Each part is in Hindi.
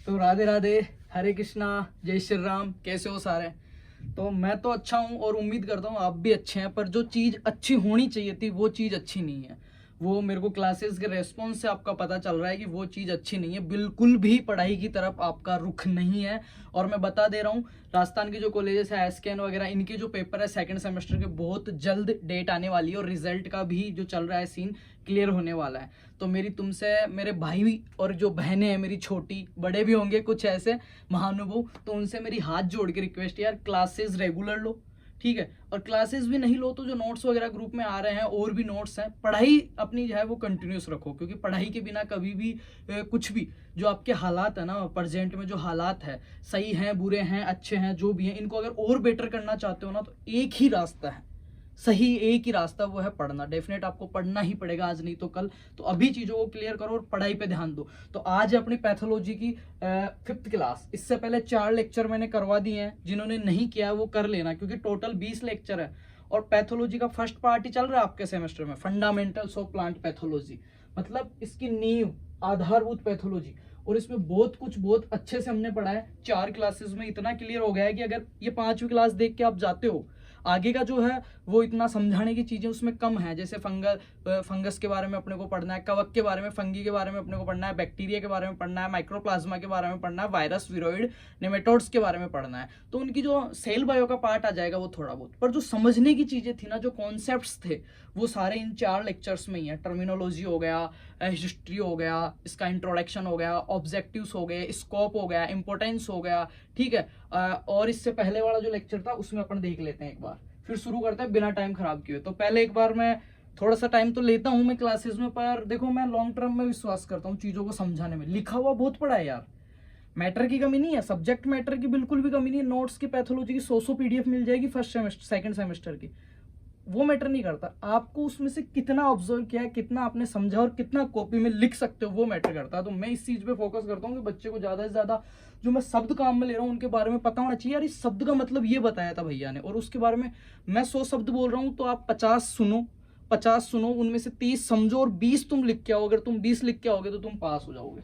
तो राधे राधे, हरे कृष्णा, जय श्री राम। कैसे हो सारे? तो मैं तो अच्छा हूँ और उम्मीद करता हूँ आप भी अच्छे हैं। पर जो चीज़ अच्छी होनी चाहिए थी वो चीज़ अच्छी नहीं है। वो मेरे को क्लासेस के रेस्पॉन्स से आपका पता चल रहा है कि वो चीज़ अच्छी नहीं है। बिल्कुल भी पढ़ाई की तरफ आपका रुख नहीं है। और मैं बता दे रहा हूँ, राजस्थान के जो कॉलेजेस है एसकेएन वगैरह, इनके जो पेपर है सेकंड सेमेस्टर के, बहुत जल्द डेट आने वाली है और रिजल्ट का भी जो चल रहा है सीन क्लियर होने वाला है। तो मेरी तुमसे, मेरे भाई और जो बहनें हैं मेरी छोटी, बड़े भी होंगे कुछ ऐसे महानुभव, तो उनसे मेरी हाथ जोड़ के रिक्वेस्ट, यार क्लासेस रेगुलर लो, ठीक है। और क्लासेस भी नहीं लो तो जो नोट्स वगैरह ग्रुप में आ रहे हैं और भी नोट्स हैं, पढ़ाई अपनी जो है वो कंटिन्यूस रखो, क्योंकि पढ़ाई के बिना कभी भी कुछ भी, जो आपके हालात है ना प्रेजेंट में, जो हालात है सही हैं बुरे हैं अच्छे हैं जो भी हैं, इनको अगर और बेटर करना चाहते हो ना तो एक ही रास्ता है, सही एक ही रास्ता, वो है पढ़ना। डेफिनेट आपको पढ़ना ही पड़ेगा, आज नहीं तो कल। तो अभी चीज़ों को क्लियर करो और पढ़ाई पे ध्यान दो। तो आज है अपनी पैथोलॉजी की 5th क्लास। इससे पहले 4 लेक्चर मैंने करवा दिए हैं, जिन्होंने नहीं किया वो कर लेना, क्योंकि टोटल 20 लेक्चर है। और पैथोलॉजी का फर्स्ट पार्ट ही चल रहा है आपके सेमेस्टर में, फंडामेंटल्स ऑफ प्लांट पैथोलॉजी, मतलब इसकी नींव, आधारभूत पैथोलॉजी। और इसमें बहुत कुछ बहुत अच्छे से हमने पढ़ा है। 4 क्लासेस में इतना क्लियर हो गया है कि अगर ये 5वीं क्लास देख के आप जाते हो, आगे का जो है वो इतना समझाने की चीज़ें उसमें कम है। जैसे फंगस के बारे में अपने को पढ़ना है, कवक के बारे में, फंगी के बारे में अपने को पढ़ना है, बैक्टीरिया के बारे में पढ़ना है, माइक्रोप्लाज्मा के बारे में पढ़ना है, वायरस, विरोइड, नेमेटोड्स के बारे में पढ़ना है। तो उनकी जो सेल बायो का पार्ट आ जाएगा वो थोड़ा बहुत, पर जो समझने की चीज़ें थी ना, जो कॉन्सेप्ट्स थे, वो सारे इन 4 लेक्चर्स में ही है। टर्मिनोलॉजी हो गया, हिस्ट्री हो गया, इसका इंट्रोडक्शन हो गया, ऑब्जेक्टिव्स हो गए, स्कोप हो गया, इंपोर्टेंस हो गया, ठीक है। और इससे पहले वाला जो लेक्चर था उसमें अपन देख लेते हैं एक बार, फिर शुरू करते हैं बिना टाइम खराब किए। तो पहले एक बार मैं थोड़ा सा टाइम तो लेता हूं मैं क्लासेस में, पर देखो मैं लॉन्ग टर्म में विश्वास करता हूँ चीज़ों को समझाने में। लिखा हुआ बहुत पड़ा है यार, मैटर की कमी नहीं है, सब्जेक्ट मैटर की बिल्कुल भी कमी नहीं है। नोट्स की पैथोलॉजी की 100 पीडीएफ मिल जाएगी फर्स्ट सेमेस्टर सेकंड सेमेस्टर की, वो मैटर नहीं करता। आपको उसमें से कितना ऑब्जर्व किया है, कितना आपने समझा और कितना कॉपी में लिख सकते हो, वो मैटर करता है। तो मैं इस चीज पे फोकस करता हूँ कि बच्चे को ज्यादा से ज्यादा जो मैं शब्द काम में ले रहा हूँ उनके बारे में पता होना चाहिए। यार इस शब्द का मतलब ये बताया था भैया ने, और उसके बारे में मैं 100 शब्द बोल रहा हूँ तो आप 50 सुनो, उनमें से 30 समझो और 20 तुम लिख के आओ। अगर तुम 20 लिख के आओगे तो तुम पास हो जाओगे,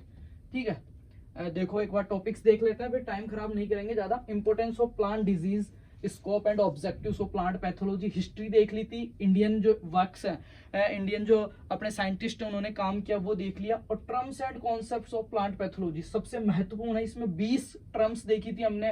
ठीक है। देखो एक बार टॉपिक्स देख लेते हैं, फिर टाइम खराब नहीं करेंगे ज्यादा। Importance of plant disease, scope and objectives of plant pathology, history देख ली थी, इंडियन जो वर्क्स हैं, इंडियन जो अपने साइंटिस्ट हैं उन्होंने काम किया वो देख लिया। और terms and concepts of plant pathology सबसे महत्वपूर्ण है। इसमें 20 टर्म्स देखी थी हमने।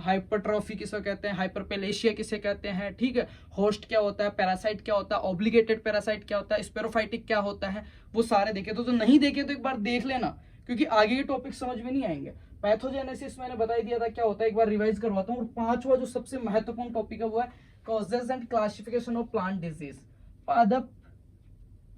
हाइपरट्रॉफी किसे कहते हैं, हाइपरपेलेशिया किसे कहते हैं, ठीक है। होस्ट क्या होता है, पैरासाइट क्या होता है, ऑब्लिगेटेड पैरासाइट क्या होता है, स्पेरोफाइटिक क्या होता है, वो सारे देखे। तो नहीं देखे तो एक बार देख लेना, क्योंकि आगे के टॉपिक समझ में नहीं आएंगे। पैथोजेनेसिस मैंने बता दिया था क्या होता है, एक बार रिवाइज करवाता हूँ। और 5वां जो सबसे महत्वपूर्ण टॉपिक है वो है causes and classification of plant disease, पादप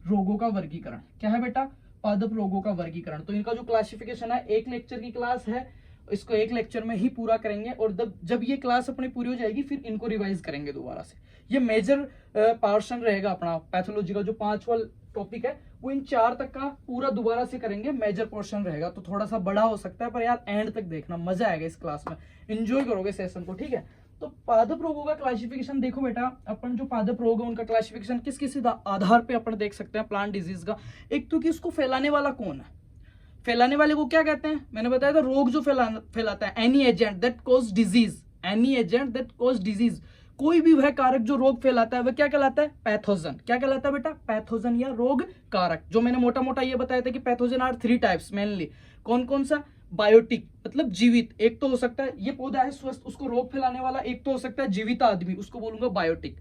रोगों का वर्गीकरण। क्या है बेटा? पादप रोगों का वर्गीकरण। तो इनका जो क्लासिफिकेशन है, 1 लेक्चर की क्लास है, इसको 1 लेक्चर में ही पूरा करेंगे। और जब ये क्लास अपनी पूरी हो जाएगी फिर इनको रिवाइज करेंगे दोबारा से। ये मेजर पोर्शन रहेगा अपना पैथोलॉजी का। जो 5वां टॉपिक है वो इन 4 तक का पूरा दोबारा से करेंगे, मेजर पोर्शन रहेगा। तो थोड़ा सा बड़ा हो सकता है, पर यार एंड तक देखना, मजा आएगा इस क्लास में, एंजॉय करोगे सेशन को, ठीक है। तो पादप रोगों का क्लासिफिकेशन देखो बेटा, अपन जो पादप रोग है उनका क्लासिफिकेशन किस किस आधार पे अपन देख सकते हैं प्लांट डिजीज का। एक तो कि उसको फैलाने वाला कौन है, फैलाने वाले को क्या कहते हैं, मैंने बताया था रोग जो फैलाता है, any agent that cause disease, any agent that cause disease, कोई भी वह कारक जो रोग फैलाता है वह क्या कहलाता है? पैथोजन। क्या कहलाता है बेटा? पैथोजन या रोग कारक। जो मैंने मोटा मोटा ये बताया था कि पैथोजन आर 3 टाइप्स मेनली। कौन कौन सा? बायोटिक मतलब जीवित, एक तो हो सकता है ये पौधा है स्वस्थ, उसको रोग फैलाने वाला। एक तो हो सकता है जीवित आदमी, उसको बोलूंगा बायोटिक।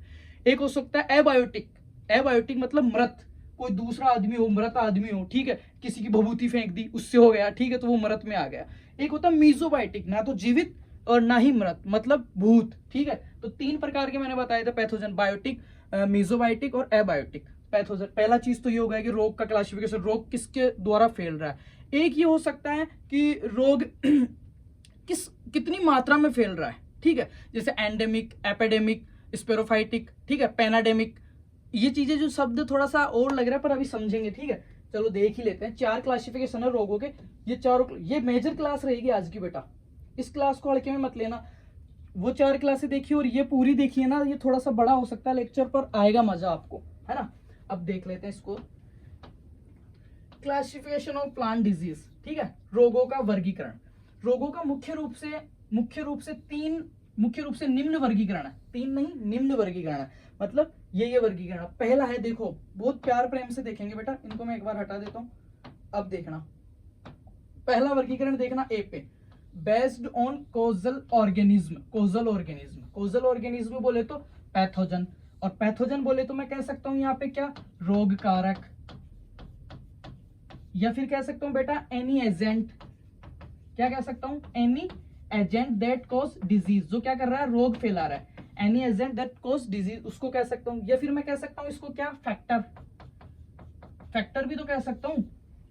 एक हो सकता है एबायोटिक, एबायोटिक मतलब मृत, कोई दूसरा आदमी हो, मृत आदमी हो, ठीक है, किसी की भभूति फेंक दी उससे हो गया, ठीक है, तो वो मृत में आ गया। एक होता है मीजोबायोटिक, ना तो जीवित और ना ही मृत, मतलब भूत, ठीक है। तो 3 प्रकार के मैंने बताए थे पैथोजन, बायोटिक, मीजोबायोटिक और एबायोटिक पैथोजन। पहला चीज तो ये होगा कि रोग का क्लासिफिकेशन, रोग किसके द्वारा फैल रहा है। एक ये हो सकता है कि रोग कितनी मात्रा में फैल रहा है, ठीक है, जैसे एंडेमिक, एपिडेमिक, स्पेरोफाइटिक, ठीक है, पेनाडेमिक। ये चीजें जो शब्द थोड़ा सा और लग रहा है पर अभी समझेंगे, ठीक है। चलो देख ही लेते हैं। 4 क्लासिफिकेशन है रोगों के, ये चारों, ये मेजर क्लास रहेगी आज की बेटा, इस क्लास को हल्के में मत लेना। वो 4 क्लासें देखिए और ये पूरी देखिए ना, ये थोड़ा सा बड़ा हो सकता है लेक्चर, पर आएगा मजा आपको, है ना। अब देख लेते हैं इसको, क्लासिफिकेशन ऑफ प्लांट डिजीज, ठीक है, रोगों का वर्गीकरण। रोगों का मुख्य रूप से निम्न वर्गीकरण है, 3 नहीं निम्न वर्गीकरण है, मतलब ये वर्गीकरण। पहला है, देखो बहुत प्यार प्रेम से देखेंगे बेटा, इनको मैं एक बार हटा देता हूं, अब देखना पहला वर्गीकरण देखना ए पे, बेस्ड ऑन कोजल ऑर्गेनिज्म बोले तो पैथोजन, और पैथोजन बोले तो मैं कह सकता हूं यहाँ पे क्या, रोग कारक, या फिर कह सकता हूं बेटा एनी एजेंट, क्या कह सकता हूं, any agent that cause disease, जो क्या कर रहा है, रोग फैला रहा है, any agent that cause disease उसको कह सकता हूं, या फिर मैं कह सकता हूं इसको क्या, फैक्टर भी तो कह सकता हूं,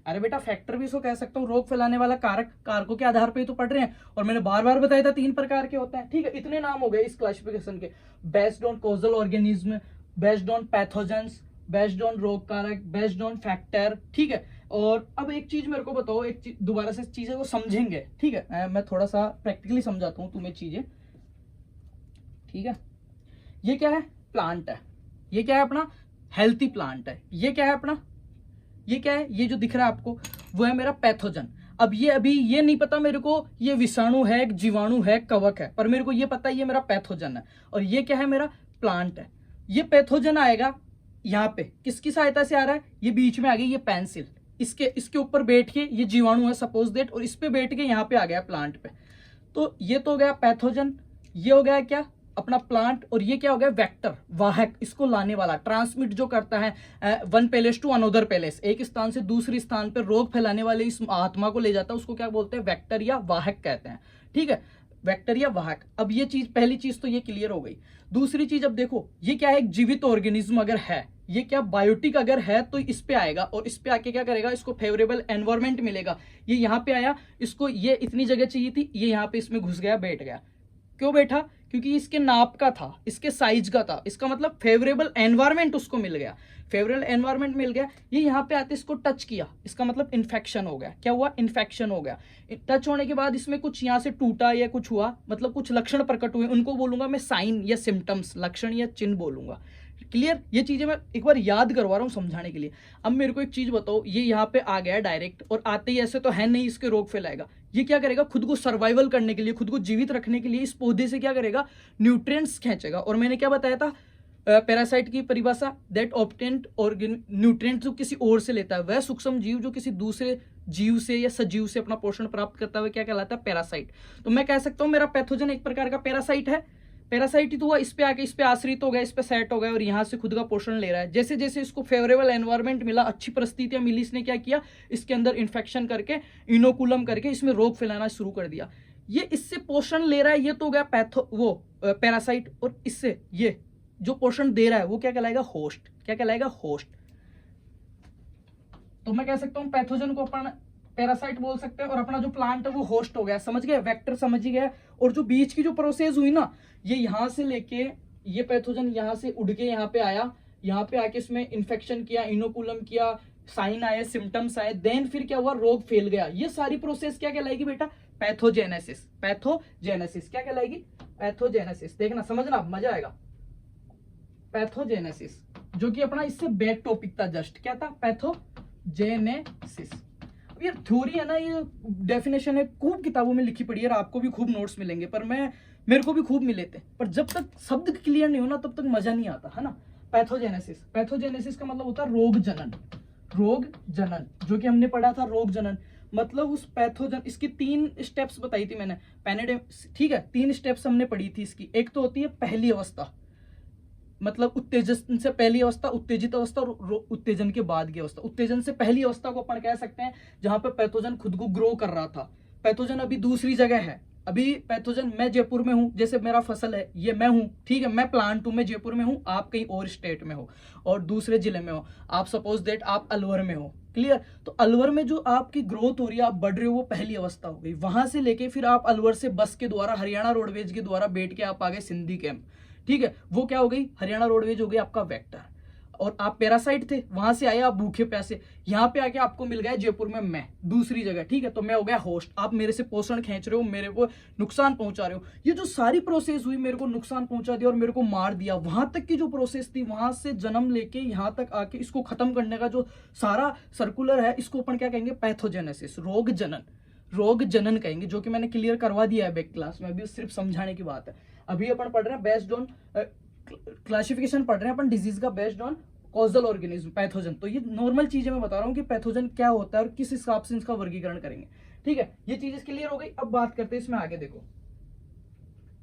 अरे बेटा फैक्टर भी इसको कह सकता हूं, रोग फैलाने वाला कारक, कारकों के आधार पे ही तो पढ़ रहे हैं, और मैंने बार बार बताया था 3 प्रकार के होते हैं, ठीक है, इतने नाम हो गए इस क्लासिफिकेशन के, based on causal organism, based on pathogens, based on रोग कारक, बेस्ड ऑन फैक्टर, ठीक है। और अब एक चीज मेरे को बताओ, एक दोबारा से चीजें को समझेंगे, ठीक है, मैं थोड़ा सा प्रैक्टिकली समझाता हूं तुम्हें चीजें, ठीक है। ये क्या है, प्लांट है, ये क्या है अपना, हेल्थी प्लांट है, ये क्या है अपना, ये क्या है, ये जो दिख रहा है आपको वो है मेरा पैथोजन। अब ये अभी ये नहीं पता मेरे को ये विषाणु है, जीवाणु है, कवक है, पर मेरे को ये पता है ये मेरा पैथोजन है, और ये क्या है, मेरा प्लांट है। ये पैथोजन आएगा यहाँ पे, किसकी सहायता से आ रहा है, ये बीच में आ गई ये पेंसिल, इसके ऊपर बैठ के ये जीवाणु है सपोज दैट, और इस पे बैठ के यहाँ पे आ गया प्लांट पे, तो ये तो हो गया पैथोजन, ये हो गया क्या अपना प्लांट, और ये क्या हो गया, वेक्टर, वाहक, इसको लाने वाला, ट्रांसमिट जो करता है one place to another place, एक स्थान से दूसरी स्थान पर रोग फैलाने वाले इस आत्मा को ले जाता है, उसको क्या बोलते हैं, वेक्टर या वाहक कहते हैं, ठीक है, वेक्टर या वाहक। अब ये चीज, पहली चीज तो ये क्लियर हो गई। दूसरी चीज अब देखो, ये क्या है, एक जीवित ऑर्गेनिज्म अगर है, ये क्या बायोटिक अगर है तो इस पे आएगा, और इस पे आके क्या करेगा, इसको फेवरेबल एनवायरमेंट मिलेगा, ये यहाँ पे आया, इसको ये इतनी जगह चाहिए थी, ये यहाँ पे इसमें घुस गया, बैठ गया, क्यों बैठा, क्योंकि इसके नाप का था, इसके साइज का था, इसका मतलब फेवरेबल एनवायरमेंट उसको मिल गया, फेवरेबल एनवायरमेंट मिल गया, ये यहाँ पे आते इसको टच किया, इसका मतलब इन्फेक्शन हो गया, क्या हुआ, इन्फेक्शन हो गया, टच होने के बाद इसमें कुछ यहाँ से टूटा या कुछ हुआ, मतलब कुछ लक्षण प्रकट हुए, उनको बोलूंगा मैं साइन या सिम्टम्स, लक्षण या चिन्ह बोलूंगा, क्लियर। ये चीजें मैं एक बार याद करवा रहा हूँ समझाने के लिए। अब मेरे को एक चीज बताओ, ये यहाँ पे आ गया डायरेक्ट, और आते ही ऐसे तो है नहीं इसके रोग फैलाएगा, ये क्या करेगा, खुद को सर्वाइवल करने के लिए, खुद को जीवित रखने के लिए इस पौधे से क्या करेगा, न्यूट्रिएंट्स खींचेगा, और मैंने क्या बताया था, पैरासाइट की परिभाषा, दैट ऑब्टेन्ड न्यूट्रिएंट्स जो किसी और से लेता है, वह सूक्ष्म जीव जो किसी दूसरे जीव से या सजीव से अपना पोषण प्राप्त करता है क्या कहलाता है, पैरासाइट। तो मैं कह सकता हूं मेरा पैथोजन एक प्रकार का पैरासाइट है, पैरासाइट ही तो हुआ, इस पे आके इस पे आश्रित हो गया, इस पे सेट हो गया, और यहाँ से खुद का पोषण ले रहा है, जैसे जैसे इसको फेवरेबल एनवायरनमेंट मिला, अच्छी परिस्थितियां मिली, इसने क्या किया, इसके अंदर इन्फेक्शन करके, इनोकुलम करके इसमें रोग फैलाना शुरू कर दिया, ये इससे पोषण ले रहा है, ये तो हो गया पैरासाइट, और इससे ये जो पोषण दे रहा है वो क्या कहलाएगा, होस्ट, क्या कहलाएगा, होस्ट। तो मैं कह सकता हूं पैथोजन को अपन पैरासाइट बोल सकते हैं, और अपना जो प्लांट है वो होस्ट हो गया, समझ गए, वेक्टर समझ ही गया। और जो बीच की जो प्रोसेस हुई ना, ये यहां से लेके ये पैथोजन यहां से उड़ के यहाँ पे आया, यहाँ पे आके इसमें इन्फेक्शन किया, इनोकुलम किया, साइन आए, सिम्टम्स आए, देन फिर क्या हुआ, रोग फैल गया। ये सारी प्रोसेस क्या कहलाएगी बेटा, पैथोजेनेसिस। पैथोजेनेसिस क्या कहलाएगी, पैथोजेनेसिस। देखना समझना मजा आएगा। पैथोजेनेसिस जो कि अपना इससे बैक टॉपिक था, जस्ट क्या था, पैथोजेनेसिस। अब ये थ्योरी है ना, ये डेफिनेशन है, खूब किताबों में लिखी पड़ी है, आपको भी खूब नोट्स मिलेंगे, पर मेरे को भी खूब मिले थे, पर जब तक शब्द क्लियर नहीं हो ना तब तक मजा नहीं आता है ना। पैथोजेनेसिस, पैथोजेनेसिस का मतलब होता है रोग जनन। रोग जनन जो कि हमने पढ़ा था, रोग जनन मतलब उस पैथोजन, इसकी 3 स्टेप्स बताई थी मैंने, ठीक है, 3 स्टेप्स हमने पढ़ी थी इसकी। एक तो होती है पहली अवस्था, मतलब उत्तेजन से पहली अवस्था, उत्तेजित अवस्था और उत्तेजन के बाद की अवस्था। उत्तेजन से पहली अवस्था को अपन कह सकते हैं जहां पे पैथोजन खुद को ग्रो कर रहा था। पैथोजन अभी दूसरी जगह है, अभी पैथोजन, मैं जयपुर में हूं, जैसे मेरा फसल है, ये मैं हूं, ठीक है, मैं प्लांट हूं, मैं जयपुर में हूं, आप कहीं और स्टेट में हो और दूसरे जिले में हो, आप सपोज दैट आप अलवर में हो, क्लियर। तो अलवर में जो आपकी ग्रोथ हो रही है, आप बढ़ रहे हो, वो पहली अवस्था हो गई। वहां से लेके फिर आप अलवर से बस के द्वारा, हरियाणा रोडवेज के द्वारा बैठ के आप आ गए सिंधी कैंप, ठीक है, वो क्या हो गई, हरियाणा रोडवेज हो गई आपका वेक्टर। और आप पैरासाइट थे, वहां से आए आप भूखे प्यासे, यहाँ पे आके आपको मिल गया जयपुर में मैं, दूसरी जगह, ठीक है, तो मैं हो गया होस्ट। आप मेरे से पोषण खींच रहे हो, मेरे को नुकसान पहुंचा रहे हो। ये जो सारी प्रोसेस हुई, मेरे को नुकसान पहुंचा दिया और मेरे को मार दिया, वहां तक की जो प्रोसेस थी, वहां से जन्म लेके यहाँ तक आके इसको खत्म करने का जो सारा सर्कुलर है, इसको अपन क्या कहेंगे, पैथोजेनेसिस, रोग जनन। रोग जनन कहेंगे, जो कि मैंने क्लियर करवा दिया है बैक क्लास में, अभी सिर्फ समझाने की बात है। अभी अपन पढ़ रहे हैं बेस्ड ऑन क्लासिफिकेशन पढ़ रहे हैं अपन डिजीज का based on causal organism, pathogen. तो ये नॉर्मल चीजें मैं बता रहा हूँ कि पैथोजन क्या होता है और किस हिसाब से इसका वर्गीकरण करेंगे, ठीक है। ये चीजें क्लियर हो गई। अब बात करते हैं इसमें आगे। देखो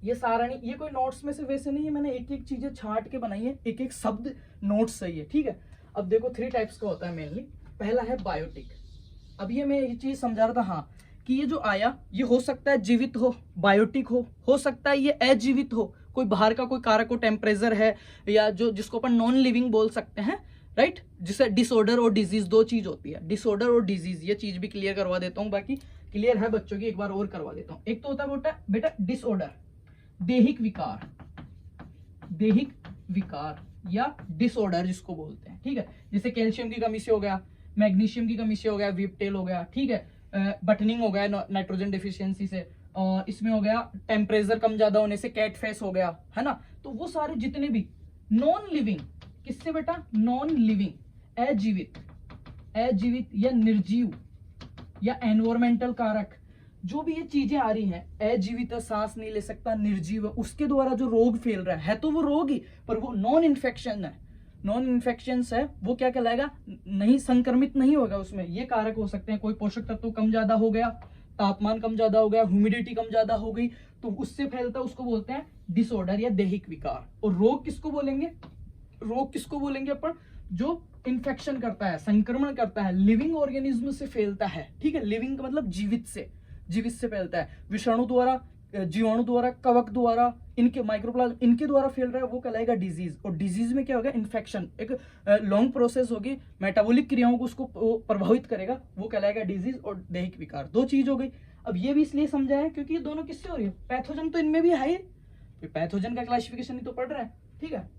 ये सारणी, ये कोई नोट्स में से वैसे नहीं है, मैंने एक एक चीजें छांट के बनाई है, एक एक शब्द नोट्स सही है, ठीक है। अब देखो 3 टाइप्स का होता है मेनली। पहला है बायोटिक। अब ये मैं ये चीज समझा रहा था, हाँ, कि ये जो आया ये हो सकता है जीवित हो, बायोटिक हो सकता है ये अजीवित हो, कोई बाहर का कोई कारक हो, टेम्परेचर है, या जो जिसको अपन नॉन लिविंग बोल सकते हैं, राइट। जिसे डिसऑर्डर और डिजीज, 2 चीज होती है, डिसऑर्डर और डिजीज। ये चीज भी क्लियर करवा देता हूँ, बाकी क्लियर है बच्चों की, एक बार और करवा देता हूँ। एक तो होता है बेटा डिसऑर्डर, दैहिक विकार, दैहिक विकार या डिसऑर्डर जिसको बोलते हैं, ठीक है। जैसे कैल्शियम की कमी से हो गया, मैग्नीशियम की कमी से हो गया, वीपटेल हो गया, ठीक है, बटनिंग हो गया नाइट्रोजन डिफिशियंसी से, और इसमें हो गया टेम्परेचर कम ज्यादा होने से कैट फेस हो गया, है ना। तो वो सारे जितने भी नॉन लिविंग, किससे बेटा, नॉन लिविंग, अजीवित, अजीवित या निर्जीव या एनवायरमेंटल कारक, जो भी ये चीजें आ रही हैं, अजीवित है, सांस नहीं ले सकता, निर्जीव है, उसके द्वारा जो रोग फैल रहा है तो वो रोग ही, पर वो नॉन इन्फेक्शन है, नॉन इन्फेक्शंस है, वो क्या कहलाएगा, नहीं संक्रमित नहीं होगा उसमें। ये कारक हो सकते हैं, कोई पोषक तत्व कम ज्यादा हो गया, तापमान कम ज्यादा हो गया, ह्यूमिडिटी कम ज्यादा हो गई, तो उससे फैलता है, उसको बोलते हैं डिसऑर्डर या दैहिक विकार। और रोग किसको बोलेंगे, रोग किसको बोलेंगे अपन, जो इन्फेक्शन करता है, संक्रमण करता है, लिविंग ऑर्गेनिज्म से फैलता है, ठीक है। लिविंग का मतलब जीवित से, जीवित से फैलता है, विषाणु द्वारा, जीवाणु द्वारा, कवक द्वारा, इनके माइक्रोप्लाज्म, इनके द्वारा फैल रहा है, वो कहलाएगा डिजीज। और डिजीज में क्या होगा, इन्फेक्शन, एक लॉन्ग प्रोसेस होगी, मेटाबॉलिक क्रियाओं को उसको प्रभावित करेगा, वो कहलाएगा डिजीज। और दैहिक विकार, 2 चीज हो गई। अब ये भी इसलिए समझा है क्योंकि ये दोनों किससे हो रही है, पैथोजन तो इनमें भी है, पैथोजन का क्लासिफिकेशन ही तो पढ़ रहे हैं, ठीक है।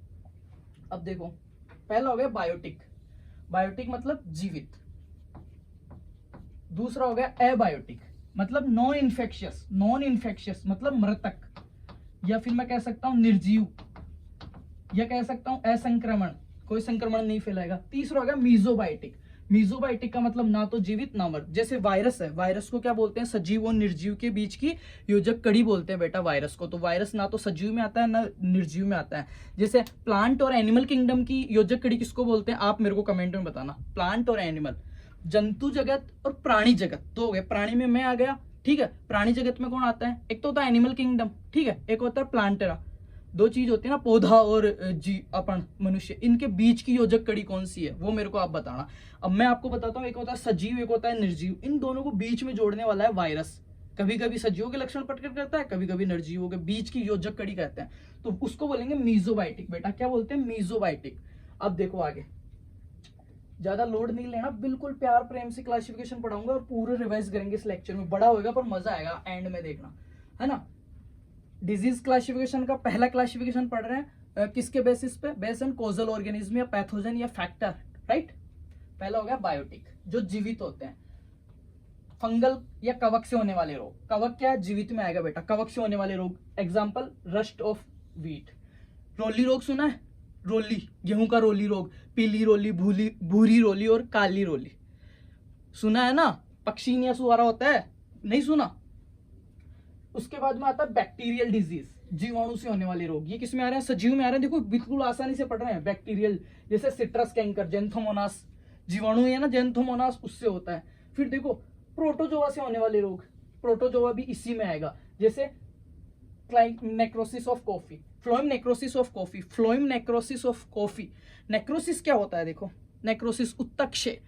अब देखो पहला हो गया बायोटिक, बायोटिक मतलब जीवित। दूसरा हो गया एबायोटिक, मतलब नॉन इन्फेक्शियस, नॉन इन्फेक्शियस मतलब मृतक, या फिर मैं कह सकता हूं निर्जीव, या कह सकता हूं असंक्रमण, कोई संक्रमण नहीं फैलाएगा। तीसरा हो गया मीजोबायोटिक, मीजोबायोटिक का मतलब ना तो जीवित ना मर, जैसे वायरस है, वायरस को क्या बोलते हैं, सजीव और निर्जीव के बीच की योजक कड़ी बोलते हैं बेटा वायरस को। तो वायरस ना तो सजीव में आता है ना निर्जीव में आता है। जैसे प्लांट और एनिमल किंगडम की योजक कड़ी किसको बोलते हैं, आप मेरे को कमेंट में बताना। प्लांट और एनिमल, जंतु जगत और प्राणी जगत, तो हो गए। प्राणी में मैं आ गया, ठीक है। प्राणी जगत में कौन आता है, एक तो होता है एनिमल किंगडम, ठीक है, एक होता है प्लांटेरा। 2 चीज होती है ना, पौधा और जी अपन मनुष्य, इनके बीच की योजक कड़ी कौन सी है, वो मेरे को आप बताना। अब मैं आपको बताता हूँ, एक होता है सजीव, एक होता है निर्जीव। इन दोनों को बीच में जोड़ने वाला है वायरस। कभी कभी सजीवों के लक्षण प्रकट करता है, कभी कभी निर्जीवों के बीच की योजक कड़ी कहते हैं, तो उसको बोलेंगे मीजोबायोटिक। बेटा क्या बोलते हैं, मीजोबायोटिक। अब देखो आगे, ज्यादा लोड नहीं लेना, बिल्कुल प्यार प्रेम से क्लासिफिकेशन पढ़ाऊंगा और पूरे रिवाइज करेंगे इस लेक्चर में। बड़ा होगा पर मजा आएगा, एंड में देखना, है ना। डिजीज क्लासिफिकेशन का पहला क्लासिफिकेशन पढ़ रहे हैं, किसके बेसिस पे, बेस्ड ऑन कॉजल ऑर्गेनिज्म या पैथोजन या फैक्टर, राइट। पहला हो गया बायोटिक, जो जीवित होते हैं, फंगल या कवक से होने वाले रोग। कवक क्या जीवित में आएगा बेटा, कवक से होने वाले रोग, एग्जाम्पल रस्ट ऑफ व्हीट। रोली रोग सुना है, रोली, गेहूं का रोली रोग, पीली रोली, भूरी रोली और काली रोली, सुना है ना। पक्षी या सुहारा होता है, नहीं सुना। उसके बाद में आता है बैक्टीरियल डिजीज, जीवाणु से होने वाले रोग। ये किसमें आ रहे हैं, सजीव में आ रहे हैं। देखो बिल्कुल आसानी से पढ़ रहे हैं। बैक्टीरियल, जैसे सिट्रस कैंकर, जेंथोमोनास, जीवाणु है ना जेंथोमोनास, उससे होता है। फिर देखो प्रोटोजोआ से होने वाले रोग, प्रोटोजोआ भी इसी में आएगा, जैसे necrosis of coffee, phloem necrosis of coffee, phloem necrosis of coffee. Necrosis क्या होता है, देखो नेक्रोसिस, उत्तक्षय।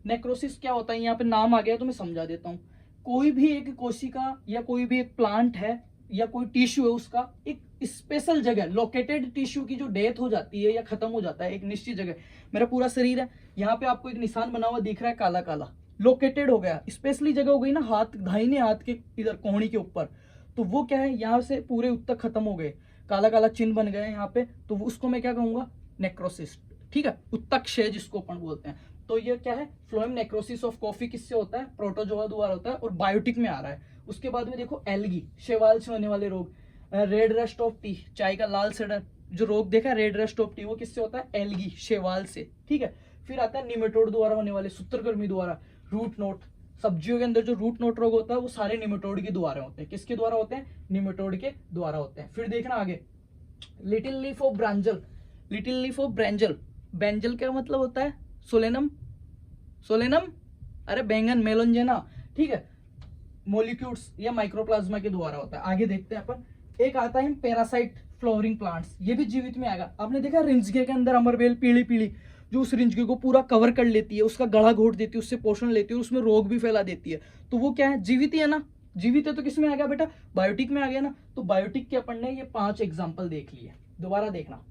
नेक्रोसिस क्या होता है, यहाँ पे नाम आ गया तो मैं समझा देता हूँ। कोई भी एक कोशिका या कोई भी एक प्लांट है या कोई टिश्यू है, उसका एक स्पेशल जगह, लोकेटेड टिश्यू की जो डेथ हो जाती है या खत्म हो जाता है एक निश्चित जगह। मेरा पूरा शरीर है, यहाँ पे आपको एक निशान बना हुआ दिख रहा है काला काला, लोकेटेड हो गया, स्पेशली जगह हो गई ना, हाथ दाहिने हाथ के इधर कोहनी के ऊपर, तो वो क्या है, यहाँ से पूरे उत्तक खत्म हो गए, काला काला चिन्ह बन गए यहाँ पे, तो उसको मैं क्या कहूंगा, नेक्रोसिस, ठीक है, उत्तक्षय जिसको अपन बोलते हैं। तो ये क्या है, फ्लोएम नेक्रोसिस ऑफ कॉफी किससे होता है, प्रोटोजोआ द्वारा होता है और बायोटिक में आ रहा है। उसके बाद में देखो एल्गी, शैवाल से होने वाले रोग, रेड रस्ट ऑफ टी, चाय का लाल सड़न जो रोग देखा रेड रस्ट ऑफ टी, वो किससे होता है, एल्गी, शैवाल से, ठीक है। फिर आता है निमेटोड द्वारा होने वाले, सूत्रकृमि द्वारा, रूट नोट, सब्जियों के अंदर जो रूट नोट रोग होता है वो सारे निमेटोड के द्वारा होते हैं। किसके द्वारा होते हैं? निमेटोड के द्वारा होते हैं। फिर देखना आगे, little leaf of brinjal. Little leaf of brinjal, brinjal क्या मतलब होता है? सोलेनम, सोलेनम, अरे बैंगन, मेलोंजेना, ठीक है, मोलिक्यूल्स या माइक्रोप्लाज्मा के द्वारा होता है। आगे देखते हैं अपन, एक आता है पैरासाइट फ्लावरिंग प्लांट्स, ये भी जीवित में आएगा। आपने देखा रिंजगे के अंदर अमरबेल पीली पीली, जो उस रिंजगे को पूरा कवर कर लेती है, उसका गला घोट देती है, उससे पोषण लेती है, उसमें रोग भी फैला देती है। तो वो क्या है? जीवित ही है ना। जीवित है तो किस में आ गया बेटा? बायोटिक में आ गया ना। तो बायोटिक के अपन ने ये 5 एग्जाम्पल देख लिए। दोबारा देखना,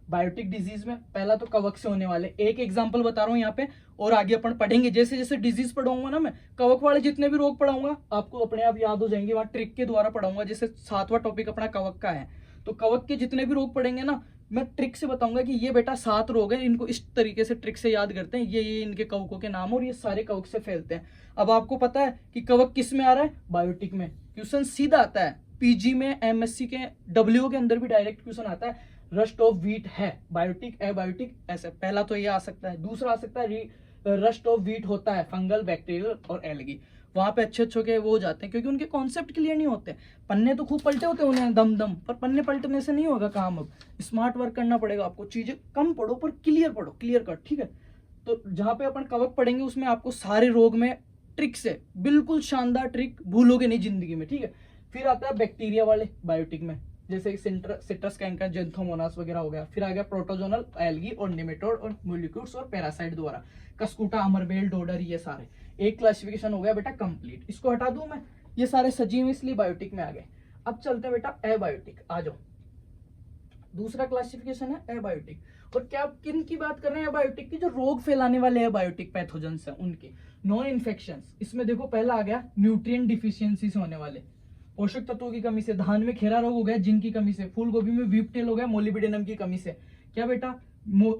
बायोटिक डिजीज में पहला तो कवक से होने वाले, एक एग्जांपल बता रहा हूं यहाँ पे, और आगे अपन पढ़ेंगे। जैसे जैसे डिजीज पढ़ाऊंगा ना मैं, कवक वाले जितने भी रोग पढ़ाऊंगा आपको अपने आप याद हो जाएंगे, वहां ट्रिक के द्वारा पढ़ाऊंगा। जैसे 7वां टॉपिक अपना कवक का है, तो कवक के जितने भी रोग पढ़ेंगे ना, मैं ट्रिक से बताऊंगा कि ये बेटा 7 रोग है, इनको इस तरीके से ट्रिक से याद करते हैं, ये इनके कवकों के नाम, और ये सारे कवक से फैलते हैं। अब आपको पता है कि कवक किस में आ रहा है? बायोटिक में। क्वेश्चन सीधा आता है पीजी में, एमएससी के, डब्ल्यू के अंदर भी डायरेक्ट क्वेश्चन आता है, रस्ट ऑफ व्हीट है बायोटिक, एबायोटिक, ऐसे। पहला तो ये आ सकता है। दूसरा आ सकता है रस्ट ऑफ व्हीट होता है फंगल, बैक्टीरियल और एल्गी। वहां पे अच्छे अच्छे के वो हो जाते हैं, क्योंकि उनके कॉन्सेप्ट क्लियर नहीं होते। पन्ने तो खूब पलटे होते हैं उन्हें दम दम, पर पन्ने पलटने से नहीं होगा काम। अब स्मार्ट वर्क करना पड़ेगा आपको, चीजें कम पढ़ो पर क्लियर पढ़ो, क्लियर कट, ठीक है। तो जहां पे अपन कवक पढ़ेंगे उसमें आपको सारे रोग में ट्रिक से, बिल्कुल शानदार ट्रिक, भूलोगे नहीं जिंदगी में, ठीक है। फिर आता है बैक्टीरिया वाले बायोटिक में, जैसे सिट्रस कैंकर, जेंथोमोनास वगैरह हो गया। फिर आ गया प्रोटोजोनल, एल्गी और निमेटोड और मोलिक्यूल्स और पैरासाइट द्वारा, कस्कुटा, अमरबेल, डोडर, ये सारे। एक क्लासिफिकेशन हो गया बेटा कंप्लीट। इसको हटा दूं मैं, ये सारे सजीव इसलिए बायोटिक में आ गए। अब चलते हैं बेटा एबायोटिक, आ जाओ। दूसरा क्लासिफिकेशन है एबायोटिक। और क्या, किन की बात कर रहे हैं एबायोटिक की? जो रोग फैलाने वाले एबायोटिक पैथोजेंस हैं उनके। नॉन इन्फेक्शंस, इसमें देखो पहला आ गया न्यूट्रिएंट डिफिशियंसी से होने वाले, पोषक तत्वों की कमी से। धान में खेरा रोग हो गया जिंक की कमी से। फूल गोभी में वीपटेल हो गया मोलिबिडेनम की कमी से। क्या बेटा?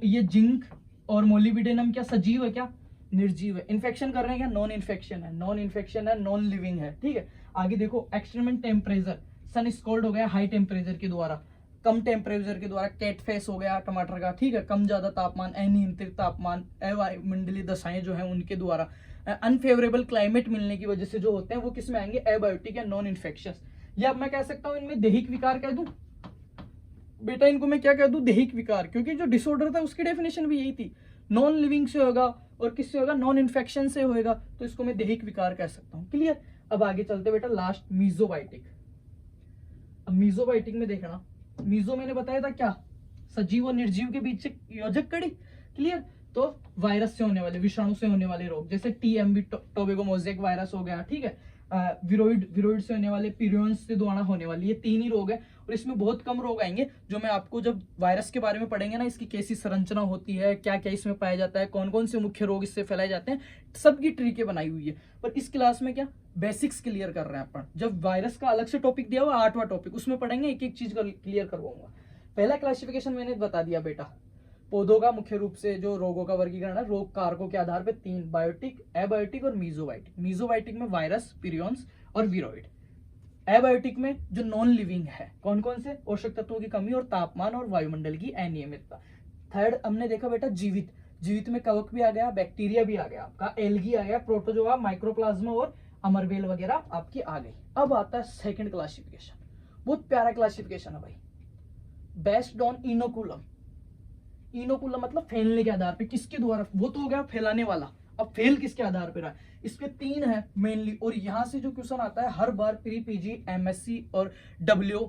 ये जिंक और मोलिबिडेनम क्या सजीव है? क्या निर्जीव है? इन्फेक्शन कर रहे हैं क्या? नॉन इन्फेक्शन है, नॉन इन्फेक्शन है, नॉन लिविंग है, ठीक है। आगे देखो एक्सट्रीम टेम्परेचर, सन स्कॉल्ड हो गया हाई टेम्परेचर के द्वारा, कम टेम्परेचर के द्वारा कैट फेस हो गया टमाटर का, ठीक है, कम ज्यादा तापमान, अनियंत्रित तापमान, अवायुमंडलीय दशाएं जो है उनके द्वारा, अनफेवरेबल क्लाइमेट मिलने की वजह से जो होते हैं वो किस में आएंगे? एबायोटिक या नॉन इन्फेक्शियस। या अब मैं कह सकता हूं इनमें दैहिक विकार कह दूं बेटा, इनको मैं क्या कह दूं? दैहिक विकार, क्योंकि जो डिसऑर्डर था उसकी डेफिनेशन भी यही थी, नॉन लिविंग से होगा और किससे होगा? नॉन इन्फेक्शन से होगा, तो इसको मैं दैहिक विकार कह सकता हूं। क्लियर? अब आगे चलते बेटा, लास्ट मीजोबाइटिक। अब मीजोबाइटिक में देखना, मीजो मैंने बताया था क्या? सजीव और निर्जीव के बीच से योजक कड़ी। क्लियर? तो वायरस से होने वाले, विषाणु से होने वाले रोग, जैसे टीएमबी, टोबैगो मोज़ेक वायरस हो गया, ठीक है। विरोइड से होने वाले, पिरियंस से द्वारा होने वाले, ये 3 ही रोग है। और इसमें बहुत कम रोग आएंगे, जो मैं आपको जब वायरस के बारे में पढ़ेंगे ना, इसकी कैसी संरचना होती है, क्या क्या इसमें पाया जाता है, कौन कौन से मुख्य रोग इससे फैलाए जाते हैं, सबकी ट्रिकें बनाई हुई है। पर इस क्लास में क्या बेसिक्स क्लियर कर रहे हैं अपन। जब वायरस का अलग से टॉपिक दिया हुआ 8वां टॉपिक, उसमें पढ़ेंगे, एक एक चीज का क्लियर करवाऊंगा। पहला क्लासिफिकेशन मैंने बता दिया बेटा, पौधों का मुख्य रूप से जो रोगों का वर्गीकरण है रोग कारकों के आधार पर 3, बायोटिक, एबायोटिक और मीजोबाइटिक। मीजोबाइटिक में वायरस, पिरियंस और विरोइड। एबायोटिक में जो नॉन लिविंग है, कौन कौन से? पोषक तत्वों की कमी और तापमान और वायुमंडल की अनियमितता। थर्ड हमने देखा बेटा जीवित, जीवित में कवक भी आ गया, बैक्टीरिया भी आ गया आपका, एल्गी आ गया, प्रोटोजोआ, माइक्रोप्लाज्मा और अमरबेल वगैरह आपकी आ गई। अब आता है सेकंड क्लासिफिकेशन, बहुत प्यारा क्लासिफिकेशन है भाई, बेस्ड ऑन इनोकुलम। इनोकुलम मतलब फैलने के आधार पे, किसके द्वारा? वो तो हो गया फैलाने वाला, अब फेल किसके आधार पर रहा है? इसके 3 है मेनली। और यहां से जो क्वेश्चन आता है हर बार प्री पीजी, एमएससी और डब्ल्यू,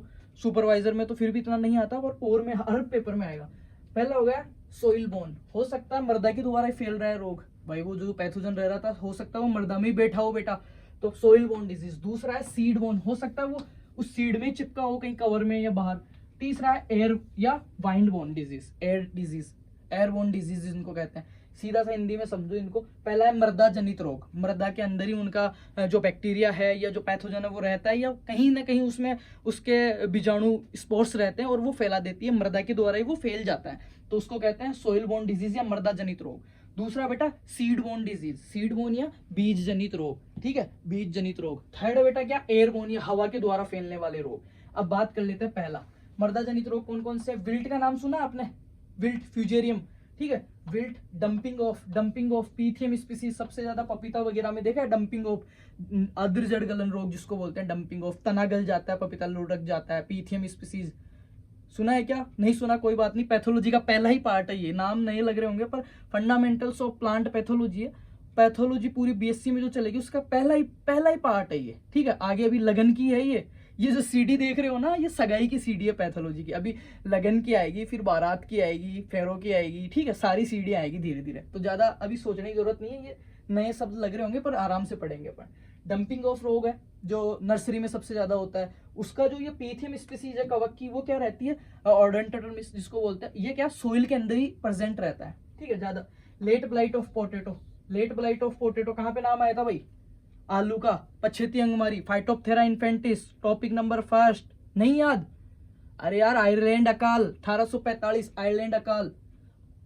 सुपरवाइजर में तो फिर भी इतना नहीं आता, और में हर पेपर में आएगा। पहला हो गया सोइल बोन, हो सकता है मृदा के द्वारा ही फैल रहा है रोग भाई, वो जो पैथोजन रह रहा था हो सकता है वो मृदा में ही बैठा हो बेटा, तो सोइल बोन डिजीज। दूसरा है सीड बोन, हो सकता है वो उस सीड में चिपका हो कहीं कवर में या बाहर। तीसरा है एयर या wind bone disease, air disease, airborne disease इनको कहते हैं। सीधा सा हिंदी में समझो इनको। पहला है मृदा जनित रोग, मृदा के अंदर ही उनका जो बैक्टीरिया है या जो पैथोजन है वो रहता है, या कहीं ना कहीं उसमें उसके बीजाणु स्पोर्स रहते हैं और वो फैला देती है, मृदा के द्वारा ही वो फैल जाता है, तो उसको कहते हैं सोइल बोर्न डिजीज या मृदा जनित रोग। दूसरा बेटा seed borne disease, seed borne या बीज जनित रोग, ठीक है, बीज जनित रोग। थर्ड बेटा क्या? एयरबोर्न या हवा के द्वारा फैलने वाले रोग। अब बात कर लेते हैं पहला मृदा जनित रोग कौन कौन से? विल्ट का नाम सुना आपने? विल्ट, फ्यूजेरियम, ठीक है। Wilt, dumping of Pythium species, सबसे ज्यादा पपीता वगैरह में देखा है डंपिंग ऑफ, अद्र जड़ गलन रोग जिसको बोलते हैं डंपिंग ऑफ, तना गल जाता है, पपीता लुढ़क जाता है, पीथियम स्पीसीज। सुना है क्या? नहीं सुना, कोई बात नहीं, पैथोलॉजी का पहला ही पार्ट है ये, नाम नहीं लग रहे होंगे पर फंडामेंटल्स ऑफ प्लांट पैथोलॉजी है। पैथोलॉजी पूरी बीएससी में जो चलेगी उसका पहला ही पार्ट है ये, ठीक है। आगे अभी लगन की है ये जो सीडी देख रहे हो ना, ये सगाई की सीडी है पैथोलॉजी की। अभी लगन की आएगी, फिर बारात की आएगी, फेरों की आएगी, ठीक है, सारी सीडी आएगी धीरे धीरे। तो ज्यादा अभी सोचने की जरूरत नहीं है, ये नए शब्द लग रहे होंगे पर आराम से पढ़ेंगे अपन। डंपिंग ऑफ रोग है जो नर्सरी में सबसे ज्यादा होता है, उसका जो ये पीथियम स्पीसीज है कवक की, वो क्या रहती है, ऑर्डेंटोटर्मिस जिसको बोलते हैं, ये क्या सोइल के अंदर ही प्रेजेंट रहता है, ठीक है ज्यादा। Late blight of potato, late blight of potato कहाँ पे नाम आया था भाई? आलू का, पछेती अंगमारी, फाइटोप्थेरा इन्फेंटिस, टॉपिक नंबर 1 नहीं याद? अरे यार, आयरलैंड अकाल 1845, आयरलैंड अकाल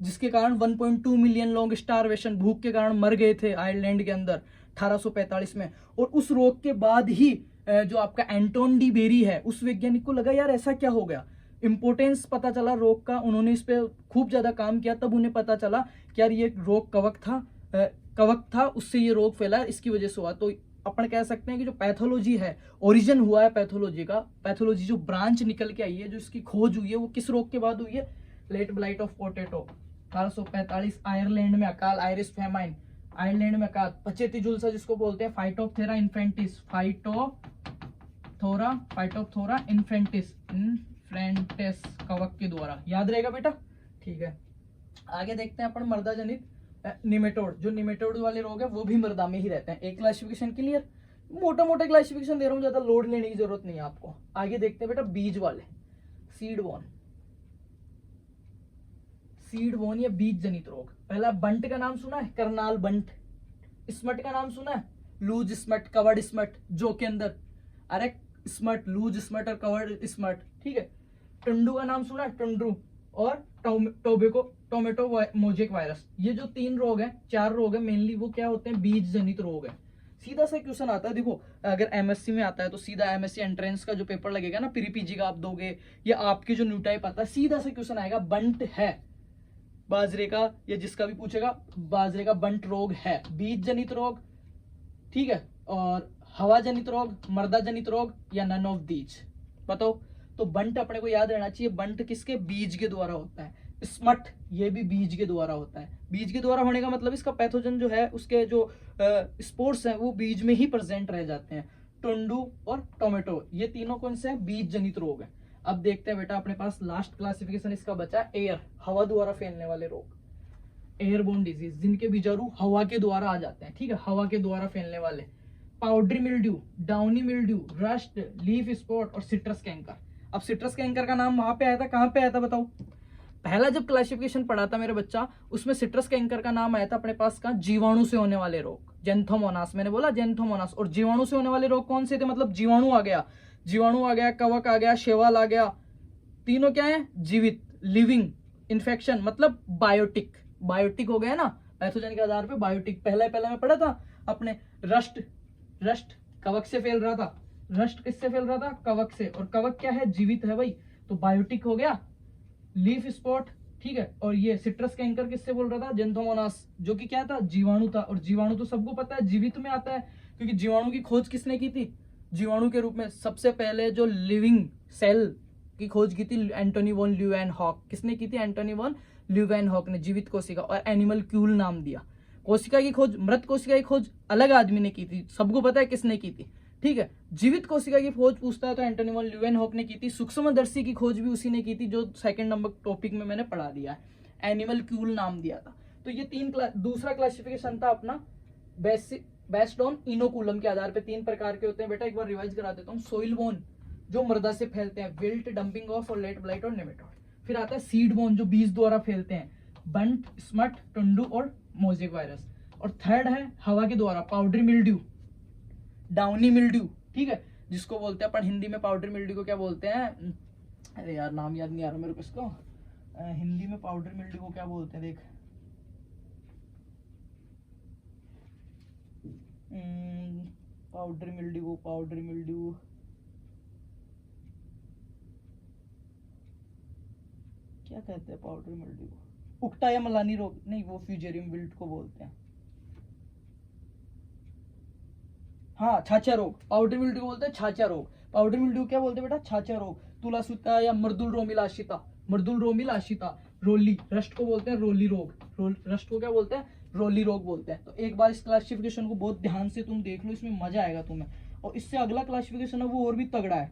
जिसके कारण 1.2 मिलियन लोग स्टारवेशन, भूख के कारण मर गए थे आयरलैंड के अंदर 1845 में। और उस रोग के बाद ही जो आपका एंटोन डी बेरी है, उस वैज्ञानिक को लगा यार ऐसा क्या हो गया, इंपोर्टेंस पता चला रोग का, उन्होंने इस पे खूब ज्यादा काम किया, तब उन्हें पता चला कि यार ये रोग कवक था, उससे ये रोग फैला, इसकी वजह से हुआ। तो अपन कह सकते हैं कि जो पैथोलॉजी है, ओरिजिन हुआ है पैथोलॉजी का, पैथोलॉजी जो ब्रांच निकल के आई है, जो इसकी खोज हुई है, वो किस रोग के बाद हुई है? Late blight of potato 1845, Ireland में अकाल, आयरिश फेमाइन, आयरलैंड में अकाल, पचेती जुलसा जिसको बोलते हैं, फाइटोप्थेरा इन्फेंटिस, फाइटोप्थोरा इन्फेंटिस कवक के द्वारा, याद रहेगा बेटा, ठीक है। आगे देखते हैं अपन मृदा जनित निमेटोड, जो निमेटोड वाले रोग है वो भी मृदा में ही रहते हैं। एक क्लासिफिकेशन क्लियर, मोटा मोटा क्लासिफिकेशन दे रहा हूँ, ज्यादा लोड लेने की जरूरत नहीं है आपको। आगे देखते हैं बेटा बीज वाले, सीड बोन या बीज जनित रोग। पहला बंट का नाम सुना है, करनाल बंट। स्मट का नाम सुना है, लूज स्मट, कवर्ड स्मट, जो के अंदर, अरे स्मट, लूज स्मट और कवर्ड स्मट, ठीक है। टंडू का नाम सुना है, टंड्रू, और टोमेटो मोजेक वायरस। ये जो 3 रोग हैं, 4 रोग हैं मेनली, वो क्या होते हैं? बीज जनित रोग है। सीधा सा क्वेश्चन आता है, देखो अगर एमएससी में आता है तो सीधा एमएससी एंट्रेंस का जो पेपर लगेगा ना, प्री पीजी का आप दोगे, या आपके जो न्यू टाइप आता है, सीधा सा क्वेश्चन आएगा, बंट है बाजरे का, या जिसका भी पूछेगा बाजरे का बंट रोग है, बीज जनित रोग, ठीक है। और हवा जनित रोग, मृदा जनित रोग, या नन ऑफ दीज, बताओ। तो बंट अपने को याद रहना चाहिए, बंट किसके? बीज के द्वारा होता है। स्मट ये भी बीज के द्वारा होता है। बीज के द्वारा होने का मतलब इसका पैथोजन जो है, उसके जो स्पोर्स हैं वो बीज में ही प्रेजेंट रह जाते हैं। टुंडू और टोमेटो, ये तीनों कौन से हैं? बीज जनित रोग है। अब देखते हैं बेटा, अपने पास लास्ट क्लासिफिकेशन इसका बचा, एयर, हवा द्वारा फैलने वाले रोग, एयरबोर्न डिजीज, जिनके बीजाणु हवा के द्वारा आ जाते हैं, ठीक है, हवा के द्वारा फैलने वाले। Powdery mildew, downy mildew, rust, leaf spot और सिट्रस कैंकर। अब सिट्रस कैंकर का नाम वहां पे आया था, कहां पे आया था बताओ? पहला जब क्लासिफिकेशन पढ़ा था मेरे बच्चा, उसमें सिट्रस कैंकर का नाम आया था अपने पास का जीवाणु से होने वाले रोग, जेंथोमोनास, मैंने बोला जेंथोमोनास। और जीवाणु से होने वाले रोग कौन से थे? मतलब जीवाणु आ गया, कवक आ गया, शैवाल आ गया, तीनों क्या है? जीवित, लिविंग। इन्फेक्शन मतलब बायोटिक हो गया ना, पैथोजन के आधार पे बायोटिक। पहले में पढ़ा था अपने, रस्ट कवक से फैल रहा था, रस्ट किससे फैल रहा था? कवक से, और कवक क्या है? जीवित है भाई, तो बायोटिक हो गया। लीफ स्पॉट, ठीक है। और ये सिट्रस कैंकर किससे बोल रहा था? जेंथोमोनास, जो कि क्या था? जीवाणु था। और जीवाणु तो सबको पता है जीवित में आता है, क्योंकि जीवाणु की खोज किसने की थी? जीवाणु के रूप में सबसे पहले जो लिविंग सेल की खोज की थी, एंटोनी वॉन ल्यूवेनहॉक। किसने की थी? एंटोनी वॉन ल्यूवेनहॉक ने, जीवित कोशिका, और एनिमल क्यूल नाम दिया। कोशिका की खोज, मृत कोशिका की खोज अलग आदमी ने की थी, सबको पता है किसने की थी, ठीक है। जीवित कोशिका की खोज पूछता है तो एंटोनी वॉन ल्यूवेनहॉक ने की थी। सूक्ष्मदर्शी की खोज भी उसी ने की थी, जो 2nd नंबर टॉपिक में मैंने पढ़ा दिया है, एनिमल क्यूल नाम दिया था। तो ये दूसरा क्लासिफिकेशन था अपना, बेस्ड ऑन इनोकुलम के आधार पे। 3 प्रकार के होते हैं बेटा, एक बार रिवाइज करा देता हूँ। सोइल बोन जो मृदा से फैलते हैं, विल्ट, डंपिंग ऑफ और लेट ब्लाइट और नेमेटोड। फिर आता है सीड बोन जो बीज द्वारा फैलते हैं, बंट, स्मट, टुंडू और मोजेक वायरस। और थर्ड है हवा के द्वारा, पाउडरी मिल्ड्यू, डाउनी मिल्ड्यू, ठीक है, जिसको बोलते हैं अपन हिंदी में, पाउडरी मिल्ड्यू को क्या बोलते हैं? अरे यार नाम याद नहीं आ रहा मेरे को इसको, हिंदी में पाउडरी मिल्ड्यू को क्या बोलते हैं? देख, पाउडरी मिल्ड्यू क्या कहते हैं? पाउडरी मिल्ड्यू उक्टा या मलानी रोग नहीं, वो फ्यूजेरियम विल्ट को बोलते हैं। हाँ, छाछा रोग, पाउडर मिल्ड्यू बोलते हैं छाछा रोग। पाउडर मिल्ड्यू क्या बोलते हैं बेटा? छाछा रोग। तुलासुता या मर्दुल रोमिल आशिता, मर्दुल रोमिल आशिता। रोली, रस्ट को बोलते हैं रोली रोग, रस्ट को क्या बोलते हैं? रोली रोग बोलते हैं। तो एक बार इस क्लासिफिकेशन को बहुत ध्यान से तुम देख लो, इसमें मजा आएगा तुम्हें। और इससे अगला क्लासिफिकेशन है वो और भी तगड़ा है,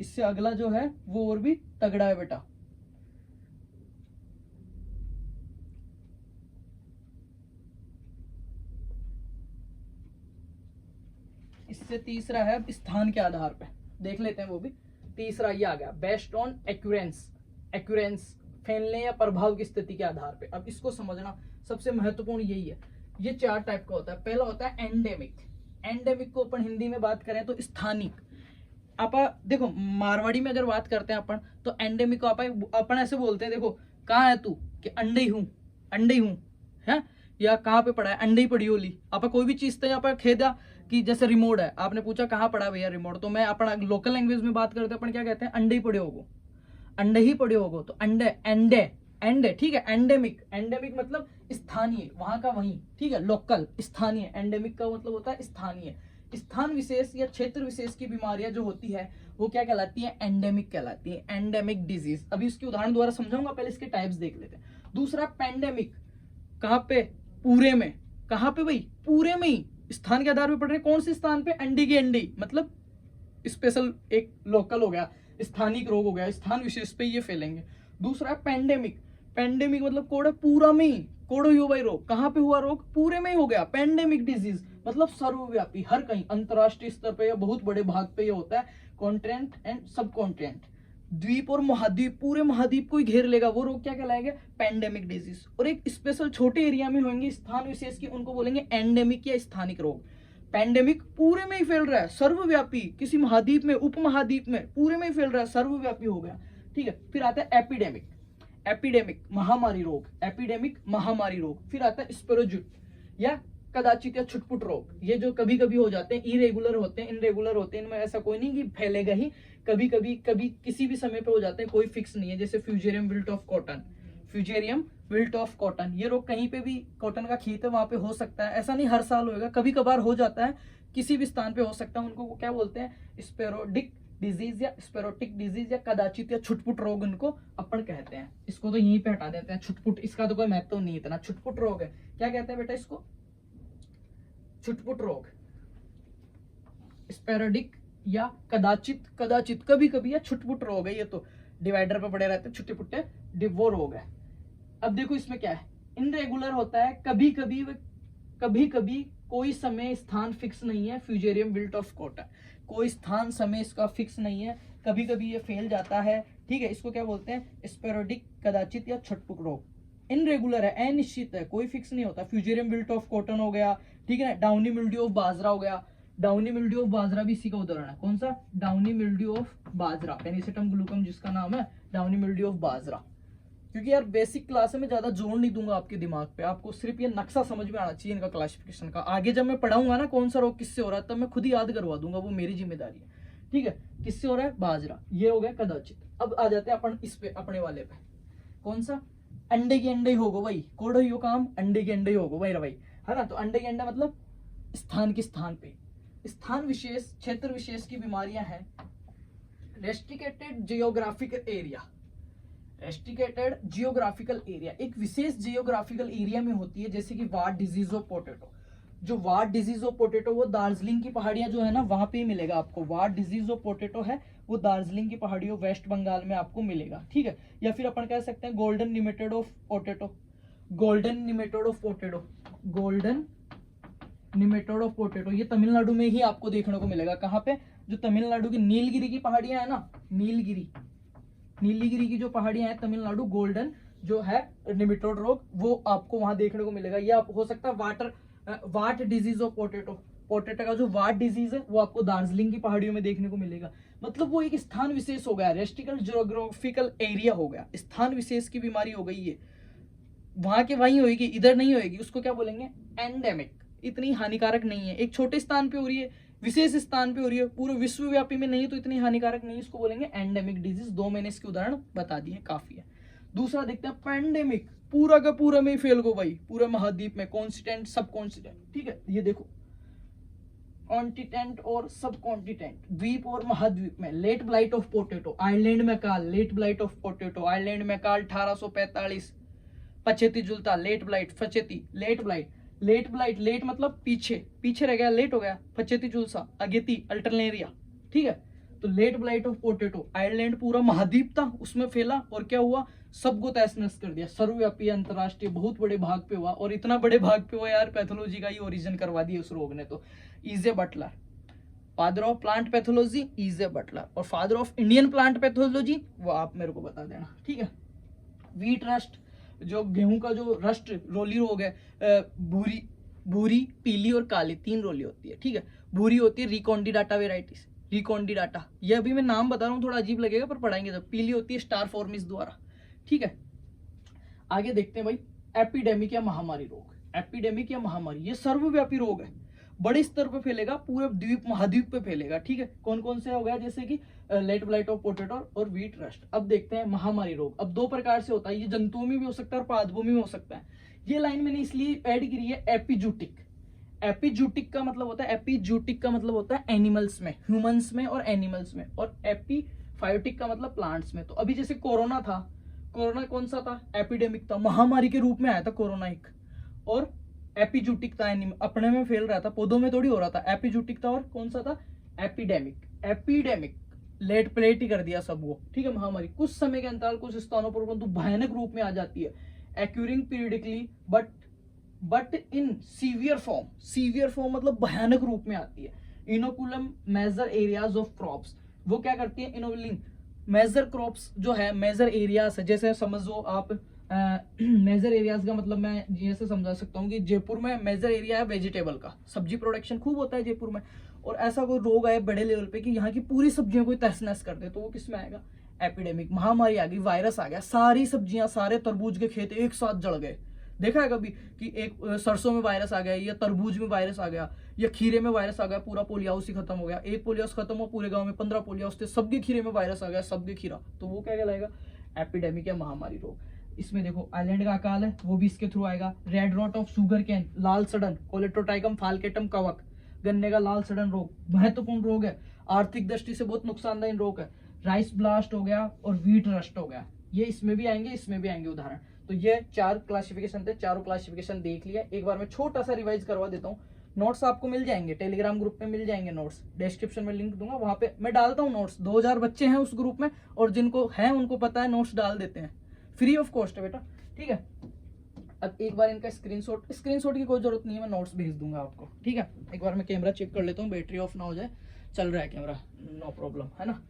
इससे अगला जो है वो और भी तगड़ा है बेटा। इससे तीसरा है स्थान के आधार पे, देख लेते हैं वो भी। तीसरा ये आ गया, बेस्ड ऑन एक्यूरेंस, एक्यूरेंस फैलने या प्रभाव की स्थिति के आधार पे। अब इसको समझना सबसे महत्वपूर्ण यही है। ये 4 टाइप का होता है। पहला होता है एंडेमिक। एंडेमिक को अपन हिंदी में बात करें तो स्थानिक। आप देखो मारवाड़ी में अगर बात करते हैं अपन तो एंडेमिक को अपन ऐसे बोलते हैं, देखो कहाँ है तू, कि अंडे ही हूँ, अंडे ही हूँ है, या कहाँ पे पड़ा है, अंडे ही पड़ी होली। आप कोई भी चीज यहाँ पर खेदा कि जैसे रिमोट है, आपने पूछा कहाँ पड़ा भैया रिमोट, तो मैं अपना लोकल लैंग्वेज में बात करते हैं अपन क्या कहते हैं? अंडे ही पड़े होगो, अंडे ही पड़े होगो। तो अंडे, एंडे, एंडे, ठीक है। एंडेमिक, एंडेमिक मतलब स्थानीय, वहां का वहीं, ठीक है। लोकल, स्थानीय। एंडेमिक का मतलब होता है स्थानीय। स्थान विशेष या क्षेत्र विशेष की बीमारियां जो होती है वो क्या कहलाती है? एंडेमिक कहलाती है, एंडेमिक डिजीज। अभी इसके उदाहरण द्वारा समझाऊंगा, पहले इसके टाइप्स देख लेते हैं। दूसरा पेंडेमिक, कहाँ पे? पूरे में। कहाँ पे भाई? पूरे में ही, स्थान के आधार पे पड़ रहे। कौन से स्थान पे? अंडी की अंडी, मतलब स्पेशल एक लोकल हो गया, स्थानिक रोग हो गया, स्थान विशेष पे ये फैलेंगे। दूसरा है पेंडेमिक। पेंडेमिक मतलब कोड़ा पूरा में ही, कोड़ो ही हो भाई रोग। कहाँ पे हुआ रोग? पूरे में ही हो गया। पेंडेमिक डिजीज मतलब सर्वव्यापी, हर कहीं, अंतरराष्ट्रीय स्तर पे या बहुत बड़े भाग पे ये होता है। कॉन्टिनेंट एंड सब कॉन्टिनेंट, द्वीप और महाद्वीप, पूरे महाद्वीप को ही घेर लेगा वो रोग, क्या कहलाएगा? Pandemic disease. और एक स्पेशल छोटे एरिया में होंगे स्थान विशेष की, उनको बोलेंगे एंडेमिक या स्थानिक रोग। पेंडेमिक पूरे में ही फैल रहा है, सर्वव्यापी, किसी महाद्वीप में, उपमहाद्वीप में, पूरे में ही फैल रहा है, सर्वव्यापी हो गया, ठीक है। फिर आता है एपिडेमिक। एपिडेमिक महामारी रोग, एपिडेमिक महामारी रोग। फिर आता है स्पेरोजुट या कदाचित या छुटपुट रोग। ये जो कभी कभी हो जाते हैं, इरेगुलर होते हैं, इनरेगुलर होते हैं, इनमें ऐसा कोई नहीं कि फैलेगा ही, कभी कभी कभी किसी भी समय पे हो जाते हैं, कोई फिक्स नहीं है। जैसे fusarium wilt of cotton, fusarium wilt of cotton, ये रोग कहीं पे भी, कॉटन का खेत है वहां पे हो सकता है, ऐसा नहीं हर साल होएगा, कभी कभार हो जाता है, किसी भी स्थान पे हो सकता है। उनको क्या बोलते हैं? स्पेरोडिक डिजीज या स्पेरोटिक डिजीज या कदाचित या छुटपुट रोग उनको अपन कहते हैं। इसको तो यहीं पे हटा देते हैं, छुटपुट, इसका तो कोई महत्व नहीं इतना। छुटपुट रोग है, क्या कहते हैं बेटा इसको? छुटपुट रोग, स्पेरोडिक या कदाचित, कदाचित कभी कभी, या छुटपुट रोग है। ये तो डिवाइडर पे पड़े रहते हैं, छुट्टे पुट्टे, वो रोग है। अब देखो इसमें क्या है, इनरेगुलर होता है, कभी कभी, कभी कभी, कोई समय स्थान फिक्स नहीं है। फ्यूजेरियम विल्ट ऑफ कॉटन, कोई स्थान समय इसका फिक्स नहीं है, कभी कभी ये फैल जाता है, ठीक है। इसको क्या बोलते हैं? स्पेरोडिक, कदाचित या छटपुट रोग। इनरेगुलर है, अनिश्चित है, कोई फिक्स नहीं होता। फ्यूजेरियम विल्ट ऑफ कॉटन हो गया, ठीक है। डाउनी मिल्ड्यू ऑफ बाजरा हो गया, डाउनी मिल्ड्यू ऑफ बाजरा भी इसी का उदाहरण है। कौन सा? डाउनी मिल्ड्यू ऑफ बाजरा, पेनिसिटम ग्लूकम जिसका नाम है, डाउनी मिल्ड्यू ऑफ बाजरा। क्योंकि यार बेसिक क्लास में ज्यादा जोर नहीं दूंगा आपके दिमाग पे, आपको सिर्फ ये नक्शा समझ में आना चाहिए इनका क्लासिफिकेशन का। आगे जब मैं पढ़ाऊंगा ना कौन सा रोग किससे हो रहा है, तब मैं खुद ही याद करवा दूंगा, वो मेरी जिम्मेदारी है, ठीक है। किससे हो रहा है? बाजरा, ये हो गया कदाचित। अब आ जाते हैं अपन इस पे, अपने वाले पे। कौन सा? अंडे के अंडे ही होगो भाई, कोड़ो ही हो काम, अंडे के अंडे ही होगो भाई, भाई है ना। तो अंडे के अंडा मतलब स्थान के स्थान पे, स्थान विशेष, क्षेत्र विशेष की बीमारियां हैं। Restricted geographical area, restricted geographical area एक विशेष जियोग्राफिकल एरिया में होती है, जैसे कि वार्ड डिजीज ऑफ पोटैटो। जो वार्ड डिजीज ऑफ पोटैटो वो दार्जिलिंग की पहाड़ियां जो है ना वहां पे ही मिलेगा आपको। वार्ड डिजीज ऑफ पोटैटो है वो दार्जिलिंग की पहाड़ियों, वेस्ट बंगाल में आपको मिलेगा, ठीक है। या फिर अपन कह सकते हैं golden nematode of potato, golden nematode of potato, golden nematode of potato, ये तमिलनाडु में ही आपको देखने को मिलेगा। कहाँ पे? जो तमिलनाडु की नीलगिरी की पहाड़ियां है ना, नीलगिरी, नीलगिरी की जो पहाड़ियां हैं तमिलनाडु, गोल्डन जो है निमेटोड रोग वो आपको वहां देखने को मिलेगा। या हो सकता है वाट डिजीज ऑफ पोटैटो, पोटैटो का जो वाट डिजीज है वो आपको दार्जिलिंग की पहाड़ियों में देखने को मिलेगा। मतलब वो एक स्थान विशेष हो गया, रेस्ट्रिकल जियोग्राफिकल एरिया हो गया, स्थान विशेष की बीमारी हो गई है, वहां के वहीं होगी, इधर नहीं होगी। उसको क्या बोलेंगे? एंडेमिक। इतनी हानिकारक नहीं है, एक छोटे स्थान पे हो रही है, विशेष स्थान पे हो रही है, पूरे विश्वव्यापी में नहीं तो इतनी हानिकारक नहीं, इसको बोलेंगे एंडेमिक डिजीज। 2 मैंने इसके उदाहरण बता दिए, काफी है। दूसरा देखते हैं पेंडेमिक। पूरा का पूरा में ही फेल गो भाई, पूरे महाद्वीप में, कॉन्स्टिटेंट सब कॉन्स्टिटेंट, ठीक है। ये देखो कॉन्टिनेंट और सब कॉन्टिनेंट, द्वीप और महाद्वीप में। Late blight of potato, Ireland में काल, late blight of potato, Ireland में काल 1845, पचेती जुलता, लेट ब्लाइट, फचेती, late blight, late blight, late मतलब पीछे, पीछे रह गया, लेट हो गया, फचेती जुलसा, अगेती, अल्टरनेरिया, ठीक है। तो late blight of potato, Ireland पूरा महाद्वीप था उसमें फैला, और क्या हुआ, सबको तहस नहस कर दिया, सर्वव्यापी अंतरराष्ट्रीय बहुत बड़े भाग पे हुआ, और इतना बड़े भाग पे हुआ यार, पैथोलॉजी का ही ओरिजिन करवा दिया उस रोग ने। तो E J Butler, father of plant pathology E J Butler, और father of Indian plant pathology वो आप मेरे को बता देना, ठीक है। व्हीट रस्ट, जो गेहूं का जो रस्ट रोली रोग है, भूरी, भूरी, पीली और काली, तीन रोली होती है, ठीक है। भूरी होती है रिकॉन्डिडाटा वेराइटीज, रिकॉन्डिडाटा, ये अभी मैं नाम बता रहा हूँ, थोड़ा अजीब लगेगा पर पढ़ाएंगे जब। पीली होती है स्टार फॉर्मिस द्वारा, ठीक है। आगे देखते हैं भाई, एपिडेमिक या महामारी रोग, एपिडेमिक या महामारी, ये सर्वव्यापी रोग है, बड़े स्तर पे फैलेगा, पूरे द्वीप महाद्वीप पे फैलेगा, ठीक है। कौन कौन से हो गया, जैसे कि लेट ब्लाइट ऑफ पोटैटो और व्हीट रस्ट। अब देखते हैं महामारी रोग। अब दो प्रकार से होता है, ये जंतुओं में भी हो सकता है और पादपों में भी हो सकता है। ये लाइन मैंने इसलिए ऐड करी है, एपिजूटिक। एपिजूटिक का मतलब होता है, एपिजूटिक का मतलब होता है एनिमल्स में, ह्यूमंस में और एनिमल्स में, और एपीफायोटिक का मतलब प्लांट्स में। तो अभी जैसे कोरोना था, कोरोना कौन सा था, एपिडेमिक था, महामारी के रूप में आया था कोरोना एक, और एपिजूटिक था, अपने में फैल रहा था, पौधों में थोड़ी हो रहा था, एपिजूटिक था, और कौन सा था, एपिडेमिक। एपिडेमिक लेट प्लेट ही कर दिया सब वो, ठीक है। महामारी कुछ समय के अंतराल, कुछ स्थानों पर, परंतु भयानक रूप में आ जाती है, occurring periodically but in severe form, severe form मतलब भयानक रूप में आती है। Inoculum major areas of crops, वो क्या करती है, इनोकुलिंग मेजर क्रॉप्स जो है, मेजर एरियाज, जैसे समझो आप, मेजर एरियाज का मतलब मैं जैसे समझा सकता हूँ कि जयपुर में मेजर एरिया है वेजिटेबल का, सब्जी प्रोडक्शन खूब होता है जयपुर में, और ऐसा कोई रोग आए बड़े लेवल पे कि यहाँ की पूरी सब्जियों को तहस नहस कर दे, तो वो किस में आएगा, एपिडेमिक। महामारी आ गई, वायरस आ गया, सारी सब्जियां, सारे तरबूज के खेत एक साथ जल गए। देखा है कभी कि एक सरसों में वायरस आ गया, या तरबूज में वायरस आ गया, या खीरे में वायरस आ गया, पूरा पोलियो हाउस ही खत्म हो गया। एक पोलियो हाउस खत्म हुआ, पूरे गांव में 15 पोलियो हाउस थे, सबके खीरे में वायरस आ गया, सबके खीरा, तो वो क्या कहलाएगा, एपिडेमिक या महामारी रोग। इसमें देखो आइलैंड का अकाल है, वो भी इसके थ्रू आएगा। Red rot of sugar cane, लाल सड़न, कोलेटोटाइकम फाल्केटम कवक, गन्ने का लाल सड़न रोग, महत्वपूर्ण रोग है, आर्थिक दृष्टि से बहुत नुकसानदायक रोग है। राइस ब्लास्ट हो गया और व्हीट रस्ट हो गया, ये इसमें भी आएंगे, इसमें भी आएंगे उदाहरण। तो ये 4 क्लासिफिकेशन थे, चारों क्लासिफिकेशन देख लिया। एक बार मैं छोटा सा रिवाइज करवा देता हूँ। नोट्स आपको मिल जाएंगे, टेलीग्राम ग्रुप में मिल जाएंगे नोट्स, डिस्क्रिप्शन में लिंक दूंगा, वहां पे मैं डालता हूँ नोट्स। 2000 बच्चे हैं उस ग्रुप में, और जिनको है उनको पता है, नोट्स डाल देते हैं, फ्री ऑफ कॉस्ट है बेटा, ठीक है। अब एक बार इनका स्क्रीनशॉट की कोई जरूरत नहीं है, मैं नोट्स भेज दूंगा आपको, ठीक है। एक बार मैं कैमरा चेक कर लेता हूँ, बैटरी ऑफ ना हो जाए, चल रहा है कैमरा, नो प्रॉब्लम, है ना।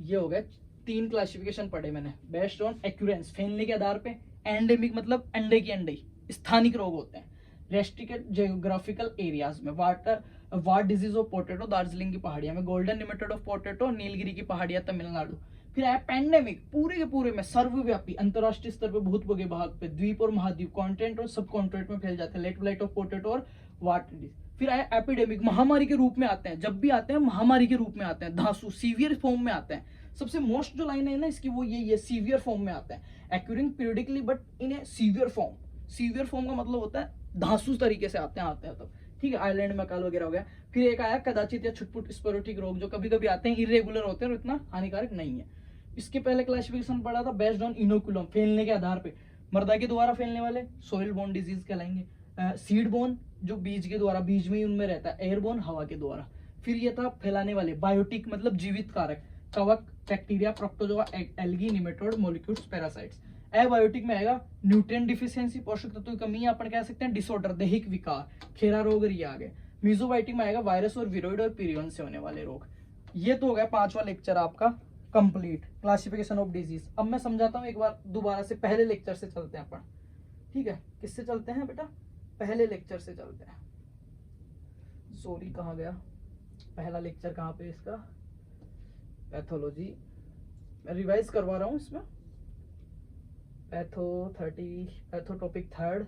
ये हो गए 3 क्लासिफिकेशन पढ़े मैंने, बेस्ड ऑन एक्यूरेंस, फैलने के आधार पे। एंडेमिक मतलब अंडे की अंडे, स्थानिक रोग होते हैं। रेस्ट्रिक्टेड जियोग्राफिकल एरियाज में, वाट डिजीज ऑफ पोटैटो, दार्जिलिंग की पहाड़ियां में। Golden nematode of potato, Nilgiri की पहाड़ियां, तमिलनाडु। फिर आया पैंडेमिक, पूरे के पूरे में सर्वव्यापी, अंतरराष्ट्रीय स्तर पर बहुत बड़े भाग पे, द्वीप और महाद्वीप, कॉन्टिनेंट और सब कॉन्टिनेंट में फैल जाते हैं। लेट ब्लाइट ऑफ पोटैटो और वाट डिजीज। फिर आया एपिडेमिक, महामारी के रूप में आते हैं, जब भी आते हैं महामारी के रूप में आते हैं, धांसू, सीवियर फॉर्म में आते हैं। सबसे मोस्ट जो लाइन है ना इसकी, वो ये सीवियर फॉर्म में आते हैं, occurring periodically but in A severe form. Severe form का मतलब होता है धांसू तरीके से आते हैं तब, ठीक है। आइलैंड में अकाल वगैरह हो गया। फिर एक आया कदाचित या छुटपुट स्पोरेटिक रोग, जो कभी कभी आते हैं, इरेगुलर होते हैं और इतना हानिकारक नहीं है। इसके पहले क्लासिफिकेशन पढ़ा था बेस्ड ऑन इनोकुलम, फैलने के आधार पे। मृदा के द्वारा फैलने वाले सॉइल बोन डिजीज कहलाएंगे। सीड बोन जो बीज के द्वारा, बीज में ही उनमें रहता है। एयर बोन हवा के द्वारा। फिर ये था फैलाने वाले, बायोटिक मतलब जीवित कारक, कवक, bacteria, protozoa, algae, nematode, molecules, parasites. Abiotic में आएगा न्यूट्रिएंट डिफिशियंसी, पोषक तत्व की कमी, अपन कह सकते हैं डिसऑर्डर, दैहिक विकार, खेरा रोग, ये आ गए। मीजोबाइटिक में आएगा वायरस और विरोइड और पीरियन से होने वाले रोग। ये तो हो गया 5वां लेक्चर आपका कंप्लीट, क्लासिफिकेशन ऑफ डिजीज। अब मैं समझाता हूँ एक बार दोबारा से, पहले लेक्चर से चलते हैं अपन, ठीक है। किससे चलते हैं बेटा, पहले लेक्चर से चलते हैं। सॉरी कहाँ गया पहला लेक्चर, कहाँ पे इसका, पैथोलॉजी, मैं रिवाइज करवा रहा हूँ इसमें। पैथो टॉपिक 3rd,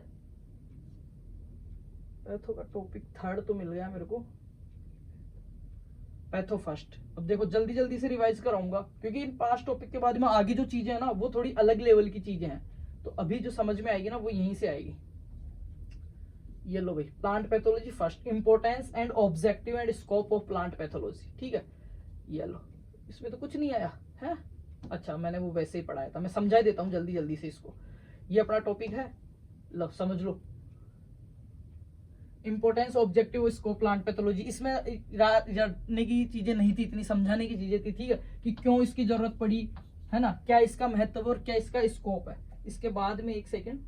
पैथो का टॉपिक 3rd तो मिल गया मेरे को, पैथो 1st। अब देखो जल्दी जल्दी से रिवाइज कराऊंगा, क्योंकि इन 5 टॉपिक के बाद में आगे जो चीजें हैं ना, वो थोड़ी अलग लेवल की चीजें हैं, तो अभी जो समझ में आएगी ना वो यहीं से आएगी। ये लो भाई, plant pathology first, importance and objective and scope of plant pathology, ठीक है। ये लो, इसमें तो कुछ नहीं आया है, अच्छा मैंने वो वैसे ही पढ़ाया था, मैं समझा देता हूँ जल्दी जल्दी से इसको। ये अपना टॉपिक है, लो समझ लो, importance objective scope plant pathology. इसमें जानने की चीजें नहीं थी, इतनी समझाने की चीजें थी, ठीक है, कि क्यों इसकी जरूरत पड़ी, है ना, क्या इसका महत्व और क्या इसका स्कोप है। इसके बाद में एक सेकेंड,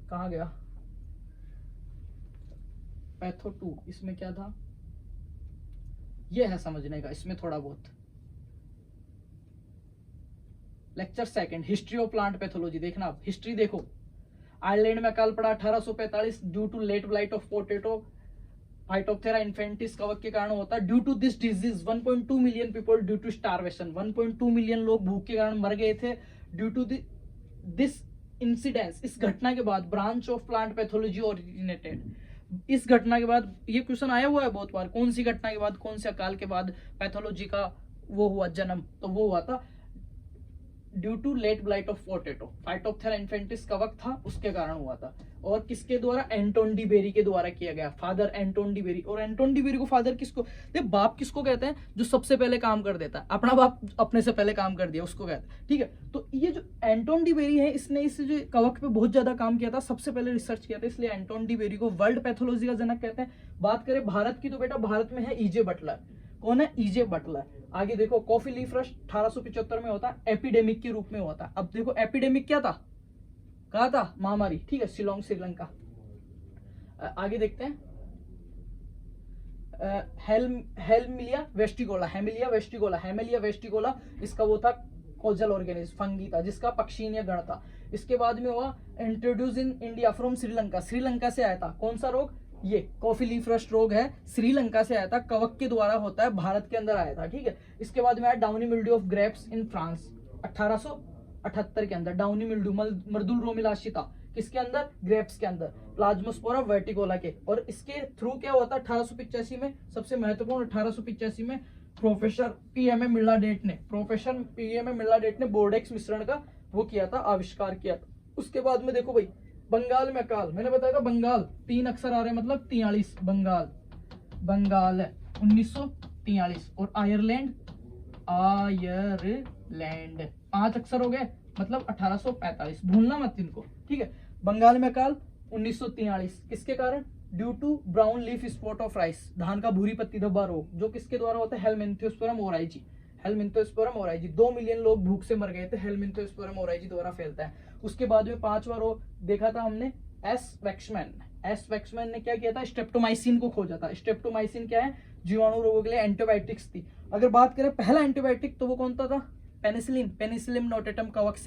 कहाँ गया, पैथो 2, इसमें क्या था, ये है समझने का, इसमें थोड़ा बहुत। Lecture second, history of plant pathology, देखना आप हिस्ट्री देखो। आयरलैंड में अकाल पड़ा 1845 due to late blight of potato, Phytophthora infestans कवक के कारण होता है। Due to this disease 1.2 million people due to starvation, 1.2 million लोग भूख के कारण मर गए थे। ड्यू टू दिस इंसिडेंस, इस घटना के बाद branch of plant pathology originated. इस घटना के बाद, ये क्वेश्चन आया हुआ है बहुत बार, कौन सी घटना के बाद, कौन से अकाल के बाद पैथोलॉजी का वो हुआ जन्म, तो वो हुआ था due to late blight of potato, Phytophthora infestans कवक था उसके कारण हुआ था। और किसके द्वारा, एंटोन डी बेरी के द्वारा किया गया, फादर एंटोन डी बेरी। और एंटोन डी बेरी को फादर किसको, देख बाप किसको कहते हैं, जो सबसे पहले काम कर देता है, अपना बाप अपने से पहले काम कर दिया उसको कहते हैं, ठीक है। तो ये जो एंटोन डी बेरी है, इसने इस जो कवक पे बहुत ज्यादा काम किया था, सबसे पहले रिसर्च किया था, इसलिए एंटोन डी बेरी को वर्ल्ड पैथोलॉजी का जनक कहते हैं। बात करें भारत की तो बेटा भारत में है ईजे बटलर। कौन है, ईजे बटलर। आगे देखो, कॉफी लीफ रस्ट 1875 में होता है, एपिडेमिक के रूप में होता है। अब देखो एपिडेमिक क्या था, कहा था महामारी, ठीक है, शिलोंग श्रीलंका। आगे देखते हैं, हेलमिलिया वेस्टिगोला, हेमेलिया वेस्टिगोला इसका वो था कोजल ऑर्गेनिज्म, फंगी था, जिसका पक्षीय गण था। इसके बाद में हुआ introduce in India from Sri Lanka, Sri Lanka से आया था। कौन सा रोग, ये कॉफी लीफ रस्ट रोग है, श्रीलंका से आया था, कवक के द्वारा होता है, भारत के अंदर आया था, ठीक है। इसके बाद में आया downy mildew of grapes in France 1878 के अंदर, डाउनी मिल्ड्यू मर्दुल रोमिलाशिता किसके अंदर, ग्रेप्स के अंदर, प्लाज्मोस्पोरा वर्टिकोला के। और इसके थ्रू क्या हुआ था 1885 में, सबसे महत्वपूर्ण 1885 में प्रोफेसर पीएमए मिल्लाडेट ने बोर्डेक्स मिश्रण का वो किया था, आविष्कार किया था। उसके बाद में देखो भाई, बंगाल में अकाल, मैंने बताया था बंगाल 3 अक्षर आ रहे हैं, मतलब 43, बंगाल है 1943। और आयरलैंड 5 अक्षर हो गए, मतलब 1845, भूलना मत इनको, ठीक है। बंगाल में अकाल 1943, किसके कारण, due to brown leaf spot of rice, धान का भूरी पत्ती धब्बा रोग, जो किसके द्वारा होता है, हेलमिंथोस्पोरम ओराइजी। 2 मिलियन लोग भूख से मर गए थे, हेलमिंथोस्पोरम ओराइजी द्वारा फैलता है। उसके बाद में 5वां रोग देखा था हमने, एस वैक्समैन ने क्या किया था, स्ट्रेप्टोमाइसिन को खोजा था। स्ट्रेप्टोमाइसिन क्या है, जीवाणु रोगों के लिए एंटीबायोटिक्स थी। अगर बात करें पहला एंटीबायोटिक, तो वो कौन सा था, पेनिसिलिन नोटेटम कवक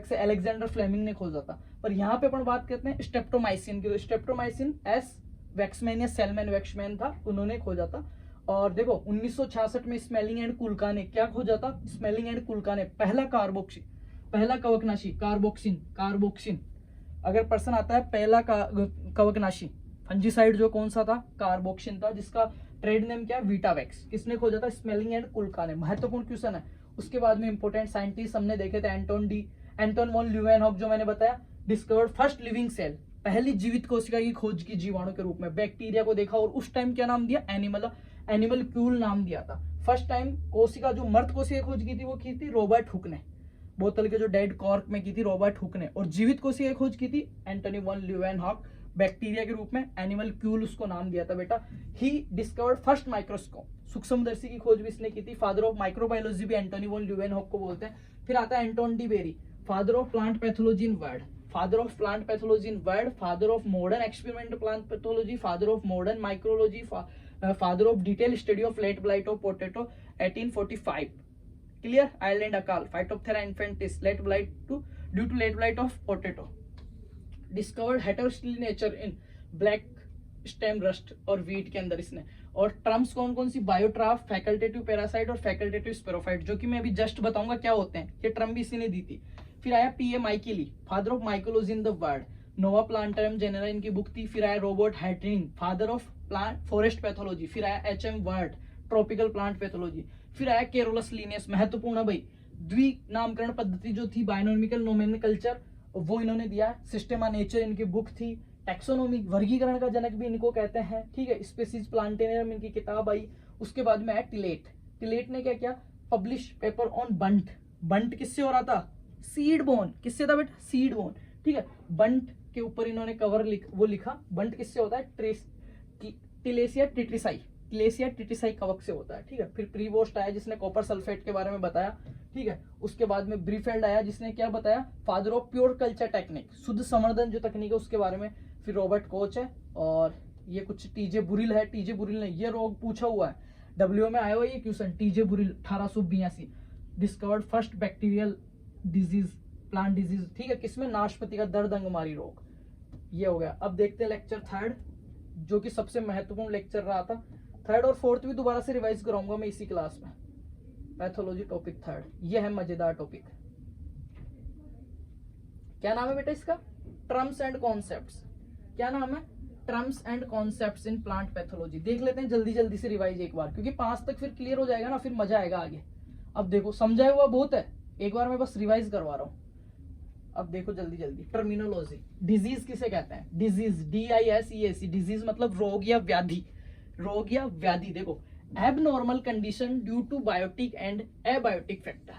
से अलेक्जेंडर फ्लेमिंग ने खोजा था। पर यहाँ पे अपन बात करते हैं स्ट्रेप्टोमाइसिन की, तो स्ट्रेप्टोमाइसिन एस वैक्समैन या सेलमैन वैक्समैन था, उन्होंने खोजा था। और देखो 1966 में स्मेलिंग एंड कुल्का ने क्या खोजा था, पहला कवकनाशी कार्बोक्सिन। अगर पर्सन आता है पहला कवकनाशी फंजीसाइड जो कौन सा था, कार्बोक्सिन था, जिसका ट्रेड नेम क्या है, वीटावैक्स। किसने खोजा था, स्मेलिंग एंड कुल्का ने। महत्वपूर्ण क्वेश्चन है। उसके बाद में इंपोर्टेंट साइंटिस्ट हमने देखे थे, एंटोन वॉन ल्यूवेनहॉक, जो मैंने बताया, डिस्कवर्ड फर्स्ट लिविंग सेल, पहली जीवित कोशिका की खोज की जीवाणु के रूप में। बैक्टीरिया को देखा और उस टाइम क्या नाम दिया, एनिमल क्यूल नाम दिया था। फर्स्ट टाइम कोशिका, जो मर्द कोशिका खोज की थी, वो की थी रॉबर्ट हुक ने, बोतल के जो डेड कॉर्क में की थी रॉबर्ट हुक ने। और जीवित कोशिका खोज की थी एंटोनी वॉन ल्यूवेनहॉक, बैक्टीरिया के रूप में, एनिमल क्यूल उसको नाम दिया था बेटा। ही डिस्कवर्ड फर्स्ट माइक्रोस्कोप, सूक्ष्मदर्शी की खोज भी इसने की थी। फादर ऑफ माइक्रोबायोलॉजी भी एंटोनी वॉन ल्यूवेनहॉक को बोलते हैं। फिर आता है Anton de Bary, father of plant pathology in world, father of modern experimental plant pathology, father of modern mycology, father of detail study of late blight of potato 1845। Clear. Ireland अकाल, Phytophthora infestans, due to late blight of potato. Discovered heterostyly nature in black stem rust और वीट के अंदर इसने। और टर्म्स कौन कौन सी, बायोट्राफ, फैकल्टेटिव पैरासाइट और फैकल्टेटिव स्पेरोफाइट, जो कि मैं अभी जस्ट बताऊंगा क्या होते हैं, ये टर्म भी इसी ने दी थी। फिर आया P A Micheli, father of mycology in the world, Nova Plantarum Genera इनकी बुक थी। फिर आया Robert Hartig, father of plant forest pathology. फिर आया H M Ward, tropical plant pathology. फिर आया केरोलस लिनियस, महत्वपूर्ण है भाई, द्वि नामकरण पद्धति जो थी, बायोनॉमिकल नोमेनक्लेचर, वो इन्होंने दिया। सिस्टेमा नेचर इनकी बुक थी। टैक्सोनॉमी, वर्गीकरण का जनक भी इनको कहते हैं, ठीक है। स्पीसीज प्लांटेरियम इनकी किताब आई। उसके बाद में आया टिलेट। टिलेट ने क्या किया, पब्लिश पेपर ऑन बंट। बंट किससे हो रहा था, सीड बोन, किससे था बेटा, सीड बोन, ठीक है। बंट के ऊपर इन्होंने कवर लिखा। बंट किससे होता है, टिलेसिया टिट्रिसाई, टिलेसिया टिट्रिसाई कवक से होता है, ठीक है। फिर प्रीवोस्ट आया जिसने कॉपर सल्फेट के बारे में बताया, ठीक है। उसके बाद में ब्रीफेल्ड आया जिसने क्या बताया, father of pure culture technique, शुद्ध संवर्धन जो तकनीक है उसके बारे में। फिर रॉबर्ट कोच है, और ये कुछ टीजे बुरिल है। टीजे बुरिल ने ये रोग पूछा हुआ है, डब्ल्यू में आया हुआ ये question, T J Burrill 1882 discovered first bacterial disease, plant disease, ठीक है। किसमें, नाशपाती का दर्द अंगमारी रोग। ये हो गया। अब देखते हैं लेक्चर थर्ड, जो कि सबसे महत्वपूर्ण लेक्चर रहा था। थर्ड और फोर्थ भी दोबारा से रिवाइज कराऊंगा मैं इसी क्लास में। पैथोलॉजी टॉपिक थर्ड, ये है मजेदार टॉपिक। क्या नाम है बेटा इसका, टर्म्स एंड कॉन्सेप्ट्स। क्या नाम है, terms and concepts in plant pathology. देख लेते हैं जल्दी जल्दी से रिवाइज एक बार, क्योंकि 5 तक फिर क्लियर हो जाएगा ना, फिर मजा आएगा आगे। अब देखो समझाया हुआ बहुत है, एक बार मैं बस रिवाइज करवा रहा हूं। अब देखो जल्दी जल्दी, टर्मिनोलॉजी। डिजीज किसे कहते हैं, डिजीज, DISEAC, डिजीज मतलब रोग या व्याधि, रोग या व्याधि। देखो, abnormal condition due to biotic and abiotic factor.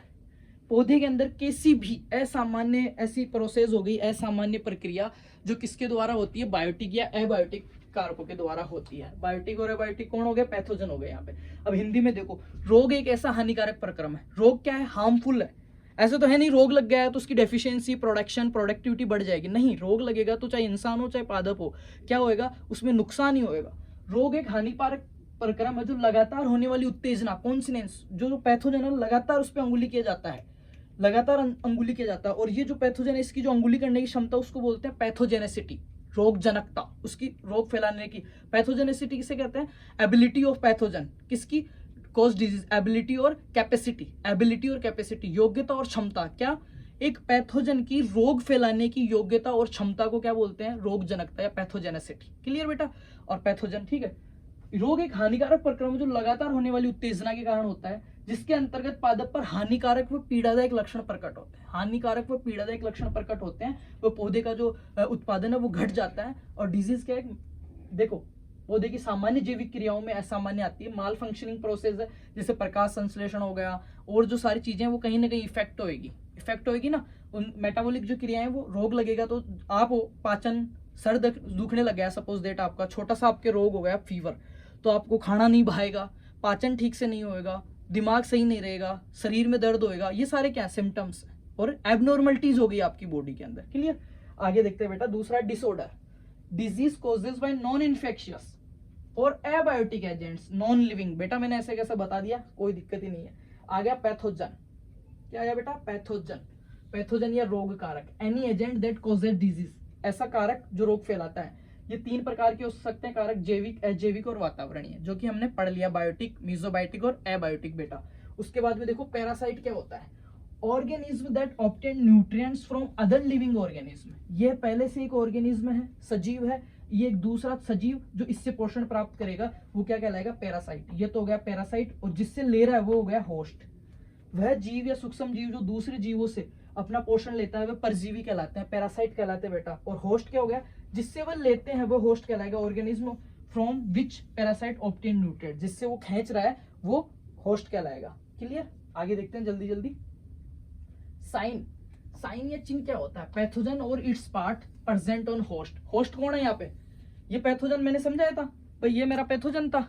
पौधे के अंदर किसी भी असामान्य ऐसी प्रोसेस हो गई, असामान्य प्रक्रिया जो किसके द्वारा होती है, बायोटिक या एबायोटिक कारकों के द्वारा होती है। बायोटिक और एबायोटिक कौन हो गए, पैथोजन हो गए यहाँ पे। अब हिंदी में देखो, रोग एक ऐसा हानिकारक प्रक्रम है। रोग क्या है, हार्मफुल है। ऐसा तो है नहीं रोग लग गया है तो उसकी डेफिशिएंसी, प्रोडक्शन, प्रोडक्टिविटी बढ़ जाएगी, नहीं। रोग लगेगा तो चाहे इंसान हो चाहे पादप हो, क्या होएगा, उसमें नुकसान ही होएगा। रोग एक हानिकारक प्रक्रम है जो लगातार होने वाली उत्तेजना, कॉन्सिनेंस, जो पैथोजन है लगातार उस पर अंगुली किया जाता है, लगातार अंगुली किया जाता है। और ये जो पैथोजन है इसकी जो अंगुली करने की क्षमता उसको बोलते हैं पैथोजेनेसिटी, रोग जनकता, उसकी रोग फैलाने की। पैथोजेनेसिटी किसे कहते हैं, एबिलिटी ऑफ पैथोजन, किसकी, कॉज डिजीज, एबिलिटी और कैपेसिटी, एबिलिटी और कैपेसिटी, योग्यता और क्षमता। क्या, एक पैथोजन की रोग फैलाने की योग्यता और क्षमता को क्या बोलते हैं, रोग जनकता या पैथोजेनेसिटी। क्लियर बेटा। और पैथोजन, ठीक है। रोग एक हानिकारक प्रक्रम जो लगातार होने वाली उत्तेजना के कारण होता है, जिसके अंतर्गत पादप पर हानिकारक व पीड़ादायक लक्षण प्रकट होते हैं। हानिकारक व पीड़ादायक लक्षण प्रकट होते हैं, वो पौधे का जो उत्पादन है वो घट जाता है। और डिजीज क्या है, देखो पौधे की सामान्य जैविक क्रियाओं में असामान्य आती है, माल फंक्शनिंग प्रोसेस है, जैसे प्रकाश संश्लेषण हो गया, और जो सारी चीजें वो कहीं ना कहीं इफेक्ट होएगी ना, उन मेटाबॉलिक जो क्रियाएं वो रोग लगेगा। तो आप पाचन, सर दुखने लग गया, सपोज डेट आपका छोटा सा आपके रोग हो गया फीवर, तो आपको खाना नहीं भाएगा, पाचन ठीक से नहीं होएगा, दिमाग सही नहीं रहेगा, शरीर में दर्द होएगा, ये सारे क्या सिम्टम्स हैं और एबनॉर्मलिटीज हो गई आपकी बॉडी के अंदर। क्लियर। आगे देखते हैं बेटा, दूसरा disorder, disease causes bye non infectious और एबायोटिक एजेंट्स, नॉन लिविंग। बेटा मैंने ऐसे कैसे बता दिया, कोई दिक्कत ही नहीं है। आ गया पैथोजन। क्या आया बेटा, पैथोजन, पैथोजन या रोग कारक, any agent that causes disease, ऐसा कारक जो रोग फैलाता है। ये 3 प्रकार के हो सकते हैं कारक, जैविक, अजैविक और वातावरणीय, जो कि हमने पढ़ लिया, बायोटिक, मीजोबायोटिक और एबायोटिक बेटा। उसके बाद में देखो पैरासाइट क्या होता है, organism that obtain nutrients from other living organism. ये पहले से एक ऑर्गेनिज्म है, सजीव है, ये एक दूसरा सजीव जो इससे पोषण प्राप्त करेगा वो क्या कहलाएगा, पैरासाइट। ये तो हो गया पैरासाइट, और जिससे ले रहा है वो हो गया होस्ट। वह जीव या सूक्ष्म जीव जो दूसरे जीवों से अपना पोषण लेता है वह परजीवी कहलाते हैं, पैरासाइट कहलाते हैं बेटा। और होस्ट क्या हो गया, जिससे वह लेते हैं वो होस्ट कहलाएगा, organism from which parasite obtain nutrient, जिससे वो खींच रहा है वो होस्ट कहलाएगा। क्लियर। आगे देखते हैं जल्दी जल्दी। साइन, साइन या चिन्ह क्या होता है, पैथोजन और it's part present on host. Host कौन है यहाँ पे, ये पैथोजन मैंने समझाया था भाई, ये मेरा पैथोजन था,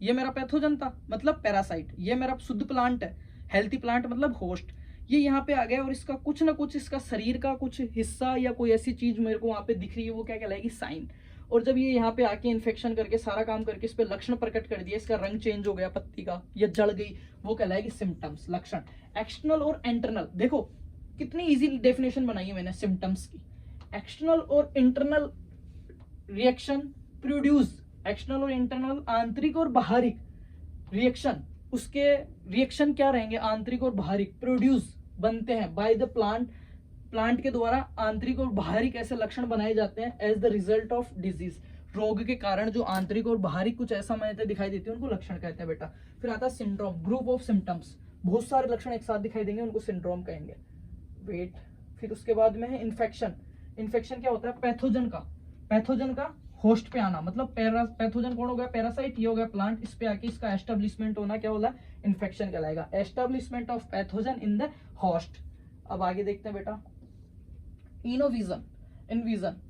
ये मेरा पैथोजन था मतलब पैरासाइट, ये मेरा शुद्ध प्लांट है, हेल्थी प्लांट मतलब होस्ट। ये यहाँ पे आ गया और इसका कुछ ना कुछ, इसका शरीर का कुछ हिस्सा या कोई ऐसी चीज मेरे को वहां पे दिख रही है, वो क्या कहलाएगी, साइन। और जब ये यहाँ पे आके इन्फेक्शन करके सारा काम करके इस पे लक्षण प्रकट कर दिया, इसका रंग चेंज हो गया पत्ती का, ये जड़ गई, वो कहलाएगी सिम्टम्स, लक्षण। एक्सटर्नल और इंटरनल, देखो कितनी इजी डेफिनेशन बनाई है मैंने सिम्टम्स की। एक्सटर्नल और इंटरनल रिएक्शन प्रोड्यूस, एक्सटर्नल और इंटरनल, आंतरिक और बाहरी रिएक्शन, उसके रिएक्शन क्या रहेंगे, आंतरिक और बाहरी, प्रोड्यूस बनते हैं बाय द प्लांट, प्लांट के द्वारा आंतरिक और बाहरी कैसे लक्षण बनाए जाते हैं as the result of disease, रोग के कारण जो आंतरिक और बाहरी कुछ ऐसा मान्यता दिखाई देती है उनको लक्षण कहते हैं बेटा। फिर आता है सिंड्रोम, ग्रुप ऑफ सिम्टम्स, बहुत सारे लक्षण एक साथ दिखाई देंगे, उनको सिंड्रोम कहेंगे। वेट, फिर उसके बाद में है इन्फेक्शन। इन्फेक्शन क्या होता है? पैथोजन का होस्ट पे आना, मतलब पैथोजन कौन हो गया? पैरासाइट, ये हो गया प्लांट, इस पे आके इसका एस्टेब्लिशमेंट होना क्या होला? इन्फेक्शन कहलाएगा। Establishment of pathogen in the host. अब आगे देखते हैं बेटा, इनविजन,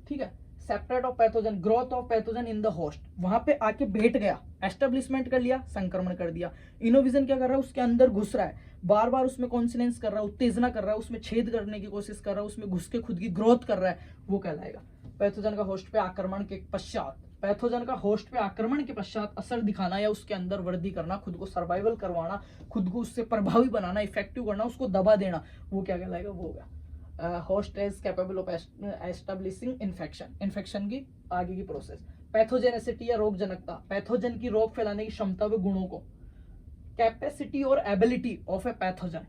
ठीक है, separate of pathogen, growth of pathogen in the host, वहां पे आके बैठ गया, एस्टेब्लिशमेंट कर लिया, संक्रमण कर दिया। इनोविजन क्या कर रहा है? उसके अंदर घुस रहा है, बार बार उसमें कॉन्सिनेंस कर रहा है, उत्तेजना कर रहा है, उसमें छेद करने की कोशिश कर रहा है, उसमें घुस के खुद की ग्रोथ कर रहा है, वो कहलाएगा। पैथोजन का होस्ट पे आक्रमण के पश्चात असर दिखाना या उसके अंदर वृद्धि करना, खुद को सर्वाइवल करवाना, खुद को उससे प्रभावी बनाना, इफेक्टिव करना, उसको दबा देना, वो क्या कहलाएगा? वो होगा host is capable of establishing infection की आगे की प्रोसेस। पैथोजेनेसिटी या रोग जनकता, पैथोजन की रोग फैलाने की क्षमता व गुणों को। कैपेसिटी और एबिलिटी ऑफ ए पैथोजन,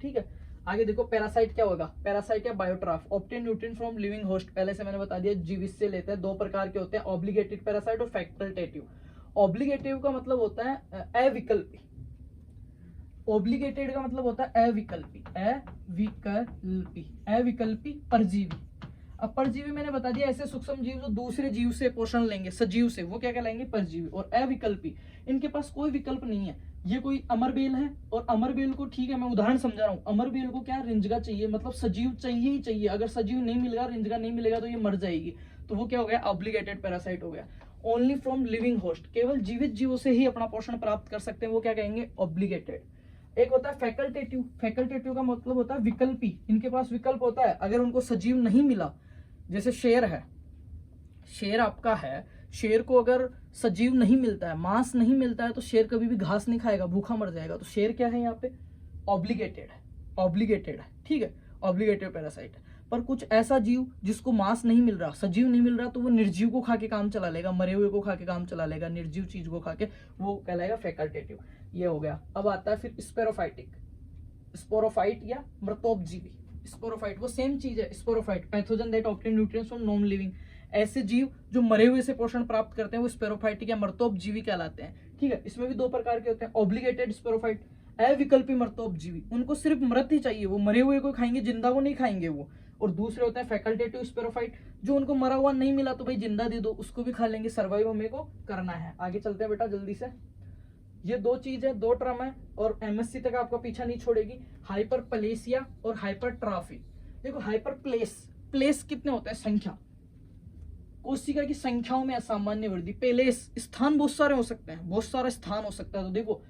ठीक है। आगे देखो पैरासाइट क्या होगा? पैरासाइट या biotroph, obtain nutrient from living host, पहले से मैंने बता दिया जीवित से लेते हैं। दो प्रकार के होते हैं, ऑब्लिगेटेड पैरासाइट और फैकल्टेटिव। ऑब्लिगेटिव का मतलब होता है अविकल्पी, ऑब्लिगेटेड का मतलब होता है अविकल्पी परजीवी। अब परजीवी मैंने बता दिया ऐसे सूक्ष्म जीव जो दूसरे जीव से पोषण लेंगे, सजीव से, वो क्या कहलाएंगे? परजीवी। और अविकल्पी, इनके पास कोई विकल्प नहीं है। ये कोई अमरबेल है, और अमरबेल को, ठीक है मैं उदाहरण समझा रहा हूँ, अमरबेल को क्या रिंजगा चाहिए, मतलब सजीव चाहिए ही चाहिए। अगर सजीव नहीं मिलेगा, रिंजगा नहीं मिलेगा तो ये मर जाएगी। तो वो क्या हो गया? ऑब्लिगेटेड पैरासाइट हो गया। ओनली फ्रॉम लिविंग होस्ट, केवल जीवित जीवों से ही अपना पोषण प्राप्त कर सकते हैं, वो क्या कहेंगे? ऑब्लिगेटेड। एक होता है फैकल्टेटिव का मतलब होता है विकल्पी, इनके पास विकल्प होता है। अगर उनको सजीव नहीं मिला, जैसे शेर है, शेर आपका है, शेर को अगर सजीव नहीं मिलता है, मांस नहीं मिलता है, तो शेर कभी भी घास नहीं खाएगा, भूखा मर जाएगा। तो शेर क्या है? यहाँ पे ऑब्लिगेटेड है, ठीक है, ऑब्लिगेटेड पैरासाइट है। पर कुछ ऐसा जीव जिसको मांस नहीं मिल रहा, सजीव नहीं मिल रहा, तो वो निर्जीव को खा के काम चला लेगा, मरे हुए को खा के काम चला लेगा, निर्जीव चीज को खा के, वो कहलाएगा फैकल्टेटिव। ये हो गया। अब आता है फिर स्पोरोफाइट या मृतोपजीवी। स्पोरोफाइट वो सेम चीज है, sporophyte, pathogen that obtain nutrients from non living. ऐसे जीव जो मरे हुए से पोषण प्राप्त करते हैं वो स्पोरोफाइटिक या मृतोपजीवी कहलाते हैं, ठीक है। इसमें भी दो प्रकार के होते हैं, ऑब्लिगेटेड स्पोरोफाइट, अविकल्पी मृतोपजीवी, उनको सिर्फ मृत ही चाहिए, वो मरे हुए को खाएंगे, जिंदा को नहीं खाएंगे वो। और दूसरे होते हैं फैकल्टेटिव स्पोरोफाइट, जो उनको मरा हुआ नहीं मिला तो भाई जिंदा दे दो, उसको भी खा लेंगे, सर्वाइव हमें को करना है। आगे चलते हैं बेटा जल्दी से। ये दो चीज है, दो टर्म है, और एमएससी तक आपका पीछा नहीं छोड़ेगी। हाइपरप्लेसिया और हाइपरट्रॉफी। देखो प्लेस कितने होते हैं? संख्या, कोशिका की संख्याओं में असामान्य वृद्धि। प्लेस, स्थान बहुत सारे हो सकते हैं, बहुत सारा स्थान हो सकता है। तो देखो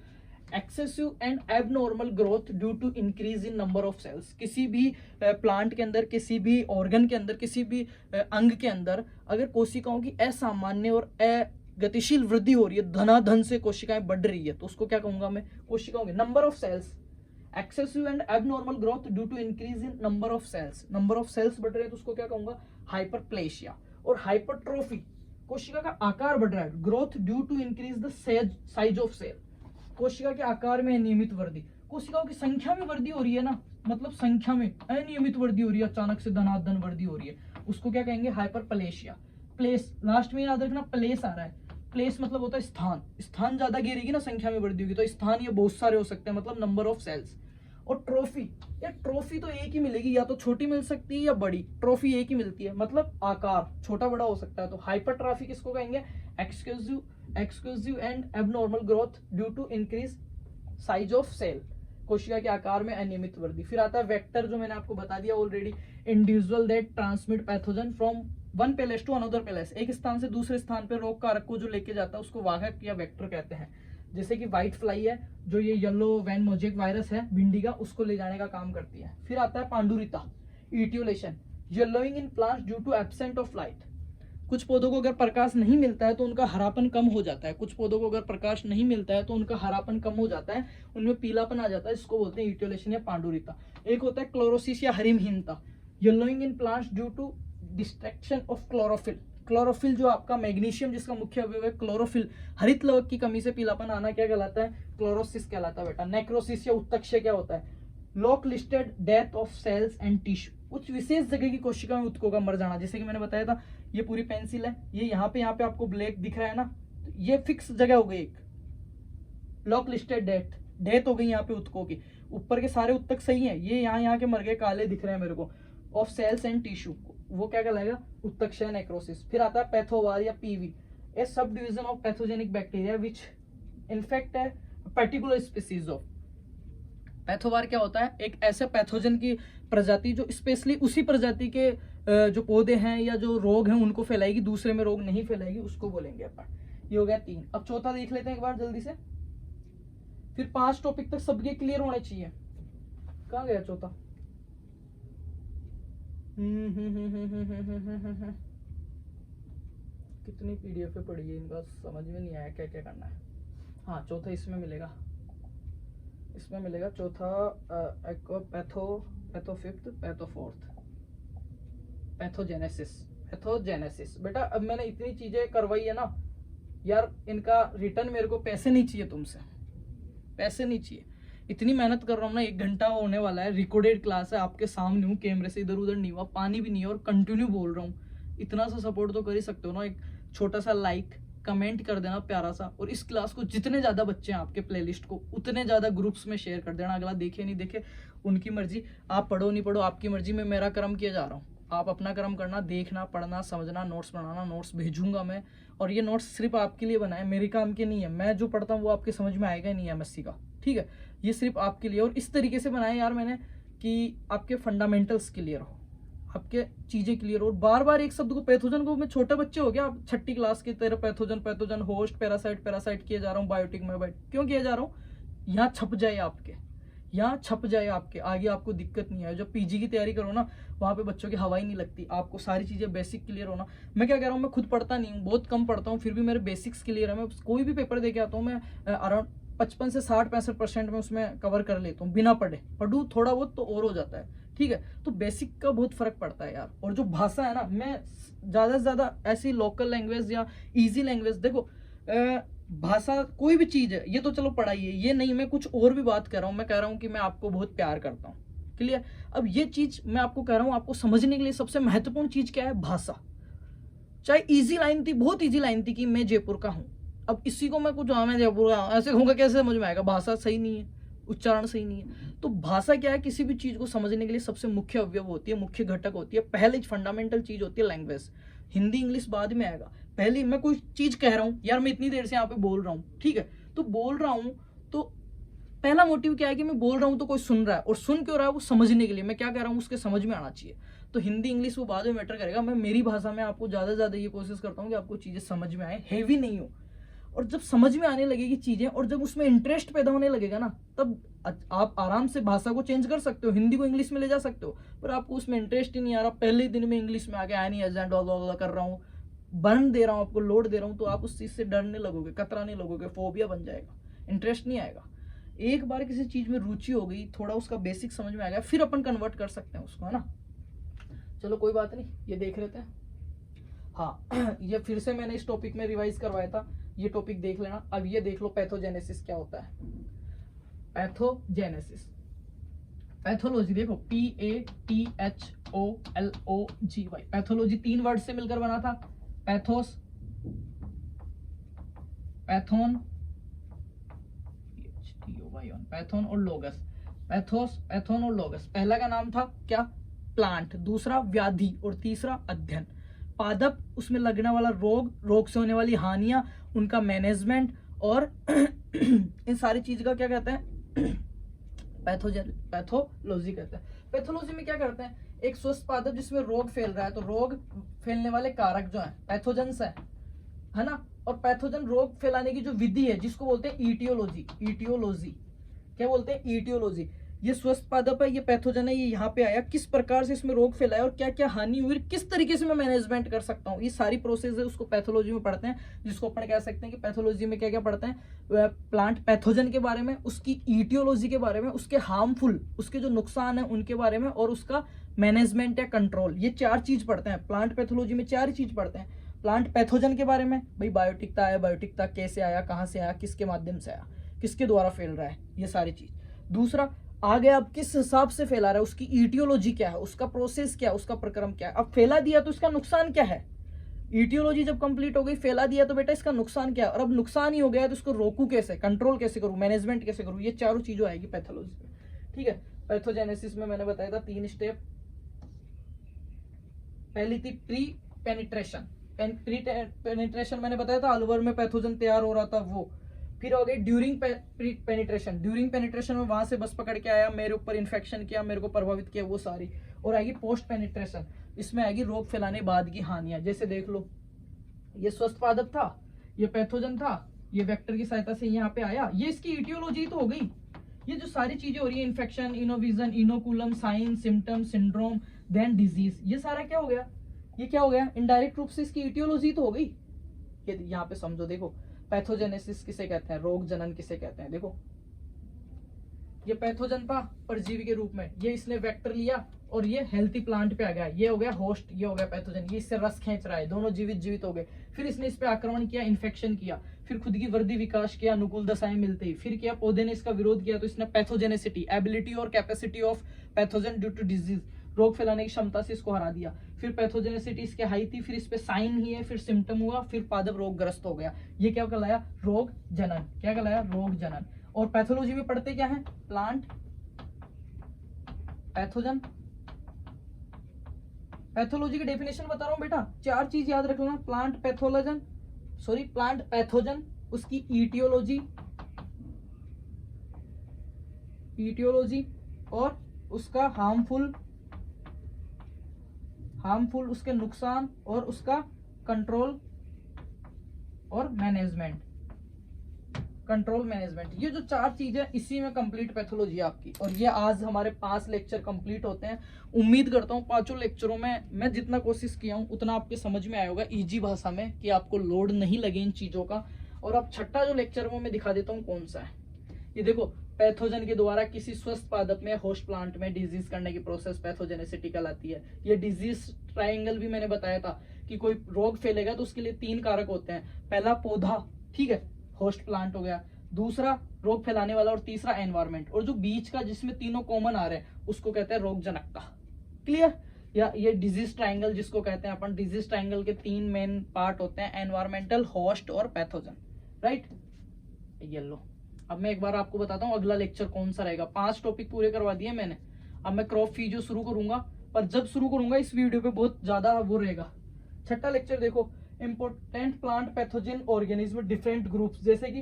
excessive and abnormal growth due to increase in number of cells. किसी भी प्लांट के अंदर, किसी भी ऑर्गन के अंदर, किसी भी अंग के अंदर अगर कोशिकाओं की असामान्य और गतिशील वृद्धि हो रही है, धनाधन से कोशिकाएं बढ़ रही है, तो उसको क्या कहूंगा मैं? कोशिकाओं के number of cells. Excessive and abnormal growth due to increase in number of cells, number of cells बढ़ रहे हैं तो उसको क्या कहूंगा? हाइपरप्लेशिया। और हाइपरट्रोफी, कोशिका का आकार बढ़ रहा है, growth due to increase the size of cell, कोशिका के आकार में अनियमित वृद्धि। कोशिकाओं की संख्या में वृद्धि हो रही है ना, मतलब संख्या में अनियमित वृद्धि हो रही है, अचानक से धनाधन वृद्धि हो रही है, उसको क्या कहेंगे? हाइपरप्लेशिया। प्लेस, लास्ट में याद रखना प्लेस आ रहा है, प्लेस मतलब होता है स्थान, स्थान ज्यादा घेरेगी ना, संख्या में वृद्धि होगी, तो स्थान ये बहुत सारे हो सकते हैं, मतलब नंबर ऑफ सेल्स। और ट्रॉफी, यार ट्रॉफी तो एक ही मिलेगी, या तो छोटी मिल सकती है या बड़ी, ट्रॉफी एक ही मिलती है, मतलब आकार छोटा बड़ा हो सकता है। तो हाइपरट्रॉफी किसको कहेंगे? Exclusive and abnormal growth due to increase size of cell, कोशिका के आकार में अनियमित वृद्धि। फिर आता है वेक्टर, जो मैंने आपको बता दिया already, individual that transmit pathogen from one place to another place, एक स्थान से दूसरे स्थान पे रोग कारक को जो लेके जाता है उसको वाहक या वेक्टर कहते हैं। जैसे कि व्हाइट फ्लाई है, जो ये येलो वैन मोजेक वायरस है भिंडी का, उसको ले जाने का काम करती है। फिर आता है पांडुरिता, etiolation, yellowing in plants due to absent of light. कुछ पौधों को अगर प्रकाश नहीं मिलता है तो उनका हरापन कम हो जाता है, कुछ पौधों को अगर प्रकाश नहीं मिलता है तो उनका हरापन कम हो जाता है, उनमें पीलापन आ जाता है, इसको बोलते हैं इटियोलेशन या पांडुरिता। एक होता है क्लोरोसिस या हरिमहीनता, yellowing in plants due to distraction of chlorophyll. Chlorophyll जो आपका मैग्नीशियम जिसका मुख्य अवयव है क्लोरोफिल, हरित लवक की कमी से पीलापन आना क्या कहलाता है? क्लोरोसिस कहलाता है बेटा। नेक्रोसिस या उत्तक्ष्य क्या होता है? Localized death of cells and tissue, कुछ विशेष जगह की कोशिका में ऊतकों का मर जाना, जैसे कि मैंने बताया था ये पूरी पेंसिल है, ये यहाँ पे आपको ब्लैक दिख रहा है ना, तो ये फिक्स जगह हो गई, एक ब्लॉक लिस्टेड डेथ हो गई यहाँ पे ऊतकों की। ऊपर के सारे ऊतक सही हैं, ये यहाँ के मर गए, काले दिख रहे हैं मेरे को, ऑफ सेल्स एंड टिश्यू, वो क्या कहलाएगा, ऊतकक्षय नेक्रोसिस। फिर आता है पैथोवार या PV, A sub division of pathogenic bacteria which infect है पर्टिकुलर स्पीसीज ऑफ। पैथोवार क्या होता है, एक ऐसे पैथोजन की प्रजाति जो स्पेशली उसी प्रजाति के जो पौधे हैं या जो रोग हैं उनको फैलाएगी, दूसरे में रोग नहीं फैलाएगी, उसको बोलेंगे अपन। ये हो गया 3। अब चौथा देख लेते हैं एक बार जल्दी से, फिर 5 टॉपिक तक सबके क्लियर होने चाहिए। कहाँ गया चौथा? कितनी पीडीएफ पड़ी है इनका, समझ में नहीं आया क्या क्या करना है। हाँ, चौथा इसमें मिलेगा, इसमें मिलेगा चौथा, patho fifth, patho fourth, pathogenesis. बेटा अब मैंने इतनी चीजें करवाई है ना यार, इनका रिटर्न मेरे को पैसे नहीं चाहिए तुमसे, पैसे नहीं चाहिए। इतनी मेहनत कर रहा हूँ ना, 1 घंटा होने वाला है, रिकॉर्डेड क्लास है, आपके सामने हूँ, कैमरे से इधर उधर नहीं हुआ, पानी भी नहीं है और कंटिन्यू बोल रहा हूँ। इतना सा सपोर्ट तो कर ही सकते हो ना, एक छोटा सा लाइक कमेंट कर देना प्यारा सा, और इस क्लास को जितने ज्यादा बच्चे हैं आपके प्लेलिस्ट को उतने ज्यादा ग्रुप्स में शेयर कर देना। अगला देखे नहीं देखे उनकी मर्जी, आप पढ़ो नहीं पढ़ो आपकी मर्जी, मैं मेरा कर्म किया जा रहा हूँ, आप अपना कर्म करना, देखना, पढ़ना, समझना, नोट्स बनाना, नोट्स भेजूंगा मैं, और ये नोट्स सिर्फ आपके लिए बनाए, मेरे काम के नहीं है। मैं जो पढ़ता हूँ वो आपके समझ में आएगा ही नहीं एमएससी का, ठीक है, ये सिर्फ आपके लिए। और इस तरीके से बनाए यार मैंने कि आपके फंडामेंटल्स क्लियर हो, आपके चीजें क्लियर हो। और बार बार एक शब्द को, पैथोजन को, मैं छोटे बच्चे हो गया, आप 6ठी क्लास की तरह पैथोजन होस्ट पैरासाइट किया जा रहा हूँ, बायोटिक मायोबाइट क्यों किया जा रहा हूँ, यहाँ छप जाए आपके, यहाँ छप जाए आपके, आगे आपको दिक्कत नहीं आए। जब पीजी की तैयारी करो ना, वहाँ पे बच्चों की हवाई नहीं लगती, आपको सारी चीजें बेसिक क्लियर होना। मैं क्या कह रहा हूँ, मैं खुद पढ़ता नहीं हूँ, बहुत कम पढ़ता हूँ, फिर भी मेरे बेसिक्स क्लियर है। मैं कोई भी पेपर दे के आता हूँ, मैं अराउंड 55 से 60-65% में उसमें कवर कर लेता हूँ, बिना पढ़ूँ थोड़ा बहुत तो और हो जाता है, ठीक है। तो बेसिक का बहुत फर्क पड़ता है यार। और जो भाषा है ना, मैं ज्यादा से ज्यादा ऐसी लोकल लैंग्वेज या इजी लैंग्वेज, देखो भाषा कोई भी चीज है, ये तो चलो पढ़ाई है, ये नहीं, मैं कुछ और भी बात कर रहा हूँ। मैं कह रहा हूँ कि मैं आपको बहुत प्यार करता हूँ, क्लियर। अब ये चीज मैं आपको कह रहा हूँ, आपको समझने के लिए सबसे महत्वपूर्ण चीज क्या है, भाषा। चाहे इजी लाइन थी, बहुत इजी लाइन थी कि मैं जयपुर का हूँ, अब इसी को मैं कुछ, हाँ मैं जयपुर का ऐसे कहूँगा, कैसे समझ में आएगा, भाषा सही नहीं है, उच्चारण सही नहीं है। तो भाषा क्या है, किसी भी चीज को समझने के लिए सबसे मुख्य अवयव होती है, मुख्य घटक होती है, पहले फंडामेंटल चीज होती है लैंग्वेज। हिंदी इंग्लिश बाद में आएगा, पहले मैं कोई चीज कह रहा हूँ यार, मैं इतनी देर से यहाँ पे बोल रहा हूँ, ठीक है, तो बोल रहा हूँ, तो पहला मोटिव क्या है कि मैं बोल रहा हूँ तो कोई सुन रहा है, और सुन क्यों रहा है, वो समझने के लिए, मैं क्या कह रहा हूँ उसके समझ में आना चाहिए। तो हिंदी इंग्लिश वो बाद में मैटर करेगा, मैं मेरी भाषा में आपको ज्यादा से ज्यादा ये कोशिश करता हूँ कि आपको चीजें समझ में आए, हैवी नहीं हो। और जब समझ में आने लगेगी चीजें, और जब उसमें इंटरेस्ट पैदा होने लगेगा ना, तब आप आराम से भाषा को चेंज कर सकते हो, हिंदी को इंग्लिश में ले जा सकते हो। पर आपको उसमें इंटरेस्ट ही नहीं आ रहा, पहले दिन में इंग्लिश में आके आया नहीं, एजेंट कर रहा हूँ, बर्न दे रहा हूँ आपको, लोड दे रहा हूँ, तो आप उस चीज से डरने लगोगे, कतराने लगोगे, फोबिया बन जाएगा, इंटरेस्ट नहीं आएगा। एक बार किसी चीज में रुचि हो गई, थोड़ा उसका बेसिक समझ में आ गया, फिर अपन कन्वर्ट कर सकते हैं उसको, है ना। चलो कोई बात नहीं, ये देख लेते हैं। हाँ ये फिर से मैंने इस टॉपिक में रिवाइज करवाया था, ये टॉपिक देख लेना। अब ये देख लो पैथोजेनेसिस क्या होता है। पैथोजेनेसिस, पैथोलॉजी देखो, PATHOLOGY, पैथोलॉजी 3 वर्ड से मिलकर बना था, पैथोस, पैथोन, पैथोन और लोगस, पैथोस, पैथोन और लोगस। पहला का नाम था क्या, प्लांट, दूसरा व्याधि, और तीसरा अध्ययन। पादप, उसमें लगने वाला रोग, रोग से होने वाली हानियां, उनका मैनेजमेंट, और इन सारी चीज का क्या कहते हैं, पैथोलॉजी कहते हैं। पैथोलॉजी में क्या करते हैं, एक स्वस्थ पादप जिसमें रोग फैल रहा है, तो रोग फैलने वाले कारक जो है पैथोजेंस है ना। और पैथोजन रोग फैलाने की जो विधि है, जिसको बोलते हैं ईटियोलॉजी, ईटियोलॉजी क्या बोलते हैं, ईटियोलॉजी। ये स्वस्थ पादप है, ये पैथोजन है, ये यहाँ पे आया, किस प्रकार से इसमें रोग फैलाया और क्या क्या हानि हुई, किस तरीके से मैं मैनेजमेंट कर सकता हूँ, ये सारी प्रोसेस है, उसको पैथोलॉजी में पढ़ते हैं। जिसको अपन कह सकते हैं कि पैथोलॉजी में क्या क्या पढ़ते हैं, प्लांट पैथोजन के बारे में, उसकी ईटियोलॉजी के बारे में, उसके हार्मफुल, उसके जो नुकसान है उनके बारे में, और उसका मैनेजमेंट या कंट्रोल, ये 4 चीज पढ़ते हैं प्लांट पैथोलॉजी में। 4 चीज पढ़ते हैं। प्लांट पैथोजन के बारे में, भाई बायोटिकता आया, बायोटिकता कैसे आया, कहाँ से आया, किसके माध्यम से आया, किसके द्वारा फैल रहा है, ये सारी चीज। दूसरा आगे आप किस हिसाब से फैला रहा है, उसकी ईटियोलॉजी क्या है, उसका प्रोसेस क्या है, उसका प्रक्रम क्या है। अब फैला दिया तो इसका नुकसान क्या है, ईटियोलॉजी जब कंप्लीट हो गई, फैला दिया तो बेटा इसका नुकसान क्या है, और अब नुकसान ही हो गया है तो इसको रोकू कैसे, कंट्रोल कैसे करूं, मैनेजमेंट कैसे करूं, ये चारों चीजों आएगी पैथोलॉजी में। ठीक है, पैथोजेनेसिस में मैंने बताया था 3 स्टेप। पहली थी प्री पेनिट्रेशन। प्री पेनिट्रेशन मैंने बताया था, अलवर में पैथोजन तैयार हो रहा था वो। फिर हो गई ड्यूरिंग पेनिट्रेशन। ड्यूरिंग पेनिट्रेशन में वहां से बस पकड़ के आया, मेरे ऊपर इन्फेक्शन किया, मेरे को प्रभावित किया, वो सारी। और आएगी पोस्ट पेनिट्रेशन, इसमें आएगी रोग फैलाने बाद की हानियां। जैसे देख लो, ये स्वस्थ पादप था, ये पैथोजन था, ये वेक्टर की सहायता से यहाँ पे आया, ये इसकी इटियोलॉजी तो हो गई। ये जो सारी चीजें हो रही है, infection, invasion, inoculum, sign, symptom, syndrome, then disease, ये सारा क्या हो गया, ये क्या हो गया, इनडायरेक्ट रूप से इसकी इटियोलॉजी तो हो गई। ये यहाँ पे समझो, देखो पैथोजेनेसिस किसे कहते हैं, रोग जनन किसे कहते हैं। देखो ये पैथोजन था परजीवी के रूप में, ये इसने वेक्टर लिया और ये हेल्थी प्लांट पे आ गया, ये हो गया होस्ट, ये हो गया पैथोजन, ये इससे रस खींच रहा है, दोनों जीवित हो गए। फिर इसने इस पे आक्रमण किया, इन्फेक्शन किया, फिर खुद की वृद्धि विकास किया, अनुकूल दशाएं मिलते ही फिर किया, पौधे ने इसका विरोध किया, तो इसने पैथोजेनेसिटी, एबिलिटी और capacity of pathogen due to disease, रोग फैलाने की क्षमता से इसको हरा दिया। फिर पैथोजेनेसिटी इसके हाई थी, फिर इस पे साइन ही है, फिर सिम्टम हुआ, फिर पादप रोगग्रस्त हो गया। ये क्या कहलाया, रोग जनन। क्या कहलाया, रोग जनन। और पैथोलॉजी में पढ़ते क्या है, प्लांट पैथोजन। पैथोलॉजी की डेफिनेशन बता रहा हूं बेटा, 4 चीज याद रखना, प्लांट पैथोलॉजन, सॉरी प्लांट पैथोजन, उसकी ईटियोलॉजी और उसका हार्मफुल उसके नुकसान और उसका कंट्रोल और मैनेजमेंट। ये जो 4 चीजें, इसी में कंप्लीट पैथोलॉजी आपकी। और ये आज हमारे 5 लेक्चर कंप्लीट होते हैं। उम्मीद करता हूँ 5 लेक्चरों में मैं जितना कोशिश किया हूँ उतना आपके समझ में आया होगा, इजी भाषा में, कि आपको लोड नहीं लगे इन चीजों का। और अब छठा जो लेक्चर वो मैं दिखा देता हूँ कौन सा है। ये देखो, पैथोजन के द्वारा किसी स्वस्थ पादप में, होस्ट प्लांट में डिजीज करने की प्रोसेस पैथोजेनेसिटी कहलाती है। ये डिजीज ट्रायंगल भी मैंने बताया था कि कोई रोग फैलेगा तो उसके लिए 3 कारक होते हैं। पहला पौधा, ठीक है, होस्ट प्लांट हो गया, दूसरा रोग फैलाने वाला, और तीसरा एनवायरमेंट, और जो बीच का जिसमें तीनों कॉमन आ रहे हैं उसको कहते हैं रोग जनकता। क्लियर? या ये डिजीज ट्रायंगल जिसको कहते हैं अपन, डिजीज ट्रायंगल के 3 मेन पार्ट होते हैं, एनवायरमेंटल, होस्ट और पैथोजन, राइट। ये लो, अब मैं एक बार आपको बताता हूँ अगला लेक्चर कौन सा रहेगा। 5 टॉपिक पूरे करवा दिए मैंने। अब मैं क्रॉप फीजियो शुरू करूंगा, पर जब शुरू करूंगा इस वीडियो पे बहुत ज्यादा वो रहेगा। छठा लेक्चर देखो, important plant pathogen organism different groups. जैसे कि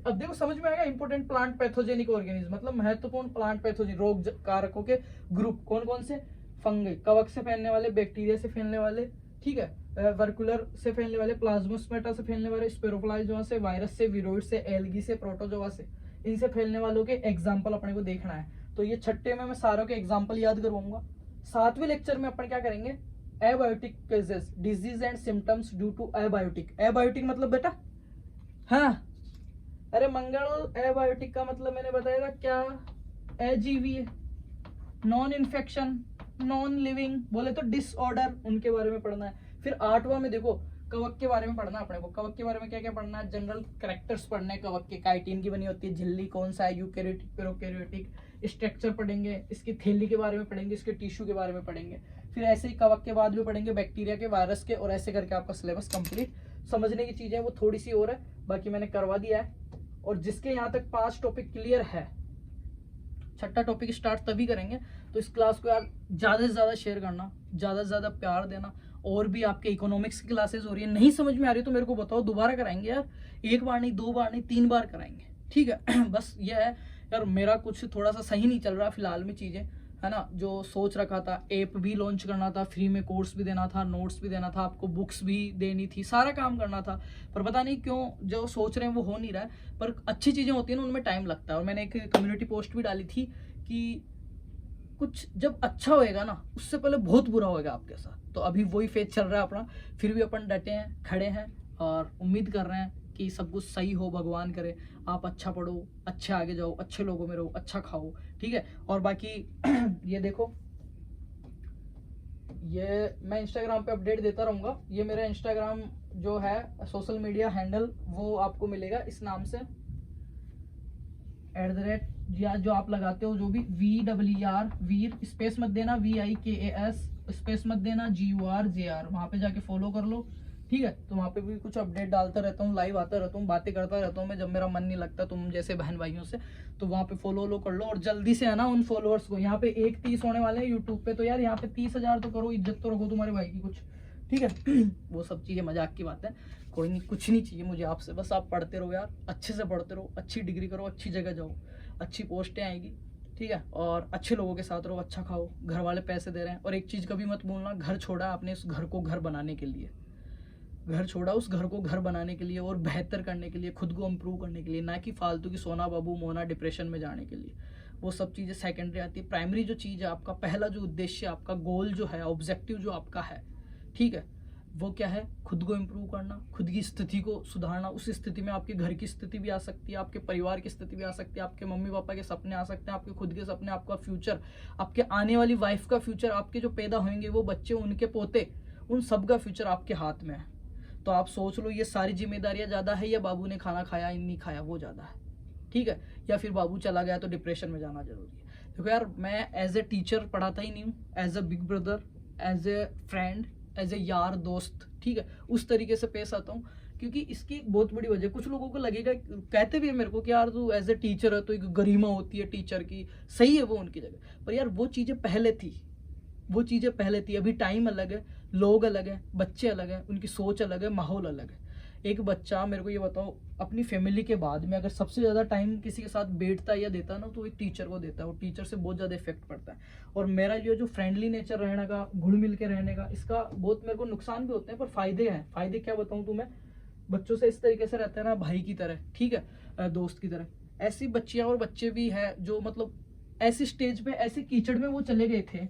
अब देखो समझ में आएगा, इंपोर्टेंट प्लांट पैथोजेनिक ऑर्गेनिज्म मतलब महत्वपूर्ण प्लांट पैथोजन रोग कारकों के ग्रुप कौन कौन से, फंगई, कवक से फैलने वाले, बैक्टीरिया से फैलने वाले, ठीक है, वर्कुलर से फैलने वाले, प्लाज्मोस्मेटा से फैलने वाले, स्पेरोप्लाज्मा से, वायरस से, विरोइड से, एल्गी से, प्रोटोजोआ से, इनसे फैलने वालों के एग्जाम्पल अपने को देखना है। तो ये छठे में मैं सारों के एग्जाम्पल याद करवाऊंगा। 7वें लेक्चर में अपन क्या करेंगे, abiotic cases, disease and symptoms due to abiotic. Abiotic मतलब बेटा, हाँ अरे मंगल, एबायोटिक का मतलब मैंने बताया था क्या, अजीवी, नॉन इन्फेक्शन, नॉन लिविंग, बोले तो डिसऑर्डर, उनके बारे में पढ़ना है। फिर 8वां में देखो, कवक के बारे में पढ़ना अपने को। कवक के बारे में क्या क्या पढ़ना है, जनरल कैरेक्टर्स पढ़ने हैं कवक के, काइटिन की बनी होती है झिल्ली, कौन सा है, यूकैरियोटिक, प्रोकैरियोटिक, स्ट्रक्चर पढ़ेंगे, इसकी थैली के बारे में पढ़ेंगे, इसके टिश्यू के बारे में पढ़ेंगे। फिर ऐसे ही कवक के बाद भी पढ़ेंगे बैक्टीरिया के, वायरस के, और ऐसे करके आपका सिलेबस कंप्लीट। समझने की चीजें वो थोड़ी सी और है, बाकी मैंने करवा दिया है। और जिसके यहाँ तक 5 टॉपिक क्लियर है, छठा टॉपिक स्टार्ट तभी करेंगे। तो इस क्लास को यार ज्यादा से ज्यादा शेयर करना, ज्यादा से ज्यादा प्यार देना। और भी आपके इकोनॉमिक्स की क्लासेस हो रही है, नहीं समझ में आ रही तो मेरे को बताओ, दोबारा कराएंगे यार, 1 बार नहीं, 2 बार नहीं, 3 बार कराएंगे, ठीक है। बस ये है यार, मेरा कुछ थोड़ा सा सही नहीं चल रहा फिलहाल में चीजें, है ना। जो सोच रखा था, ऐप भी लॉन्च करना था, फ्री में कोर्स भी देना था, नोट्स भी देना था, आपको बुक्स भी देनी थी, सारा काम करना था, पर पता नहीं क्यों जो सोच रहे हैं वो हो नहीं रहा है। पर अच्छी चीजें होती है ना, उनमें टाइम लगता है। और मैंने एक कम्युनिटी पोस्ट भी डाली थी कि कुछ जब अच्छा होएगा ना, उससे पहले बहुत बुरा होएगा आपके साथ। तो अभी वही फेज चल रहा है अपना, फिर भी अपन डटे हैं, खड़े हैं, और उम्मीद कर रहे हैं कि सब कुछ सही हो, भगवान करे। आप अच्छा पढ़ो, अच्छे आगे जाओ, अच्छे लोगों में रहो, अच्छा खाओ, ठीक है। और बाकी ये देखो, ये मैं इंस्टाग्राम पे अपडेट देता रहूंगा। ये मेरा इंस्टाग्राम जो है सोशल मीडिया हैंडल, वो आपको मिलेगा इस नाम से, या जो आप लगाते हो जो भी VER वीर स्पेस मत देना, VIKAS स्पेस मत देना, GURJR, वहाँ पे जाके फॉलो कर लो, ठीक है। तो वहाँ पे भी कुछ अपडेट डालता रहता हूँ, लाइव आता रहता हूँ, बातें करता रहता हूँ मैं जब मेरा मन नहीं लगता तुम जैसे बहन भाइयों से, तो वहाँ पे फॉलो कर लो। और जल्दी से है ना उन फॉलोअर्स को, यहाँ पे 1:30 होने वाले हैं यूट्यूब पे, तो यार यहाँ पे 30,000 तो करो, इज्जत तो रखो तुम्हारे भाई की कुछ, ठीक है। वो सब चीज़ें मजाक की बात है, कोई नहीं, कुछ नहीं चाहिए मुझे आपसे, बस आप पढ़ते रहो यार, अच्छे से पढ़ते रहो, अच्छी डिग्री करो, अच्छी जगह जाओ, अच्छी पोस्टें आएगी, ठीक है। और अच्छे लोगों के साथ रहो, अच्छा खाओ, घर वाले पैसे दे रहे हैं। और एक चीज़ कभी मत भूलना, घर छोड़ा आपने उस घर को घर बनाने के लिए, घर छोड़ा उस घर को घर बनाने के लिए और बेहतर करने के लिए, खुद को इम्प्रूव करने के लिए, ना कि फालतू की सोना बाबू मोना डिप्रेशन में जाने के लिए। वो सब चीज़ें सेकेंडरी आती है। प्राइमरी जो चीज़ है, आपका पहला जो उद्देश्य, आपका गोल जो है, ऑब्जेक्टिव जो आपका है, ठीक है, वो क्या है? खुद को इम्प्रूव करना, खुद की स्थिति को सुधारना। उस स्थिति में आपके घर की स्थिति भी आ सकती है, आपके परिवार की स्थिति भी आ सकती है, आपके मम्मी पापा के सपने आ सकते हैं, आपके खुद के सपने, आपका फ्यूचर, आपके आने वाली वाइफ का फ्यूचर, आपके जो पैदा होंगे वो बच्चे, उनके पोते, उन सब का फ्यूचर आपके हाथ में है। तो आप सोच लो, ये सारी जिम्मेदारियां ज़्यादा है या बाबू ने खाना खाया नहीं खाया वो ज़्यादा है, ठीक है, या फिर बाबू चला गया तो डिप्रेशन में जाना जरूरी है। देखो यार, मैं एज ए टीचर पढ़ाता ही नहीं हूँ, as a big brother, as a friend, as a यार दोस्त, ठीक है, उस तरीके से पेश आता हूँ। क्योंकि इसकी एक बहुत बड़ी वजह, कुछ लोगों को लगेगा, कहते भी है मेरे को कि यार तू एज ए टीचर है तो एक गरिमा होती है टीचर की, सही है वो उनकी जगह, पर यार वो चीज़ें पहले थी, वो चीज़ें पहले थी, अभी टाइम अलग है, लोग अलग हैं, बच्चे अलग हैं, उनकी सोच अलग है, माहौल अलग है। एक बच्चा, मेरे को ये बताओ, अपनी फैमिली के बाद में अगर सबसे ज़्यादा टाइम किसी के साथ बैठता है या देता है ना, तो एक टीचर को देता है, और टीचर से बहुत ज़्यादा इफेक्ट पड़ता है। और मेरा जो फ्रेंडली नेचर रहने का, घुल मिल के रहने का, इसका बहुत मेरे को नुकसान भी होते हैं, पर फायदे हैं। फायदे क्या बताऊँ तुम्हें? बच्चों से इस तरीके से रहते हैं ना, भाई की तरह, ठीक है, दोस्त की तरह। ऐसी बच्चियाँ और बच्चे भी हैं जो मतलब ऐसी स्टेज पे, ऐसे कीचड़ में वो चले गए थे,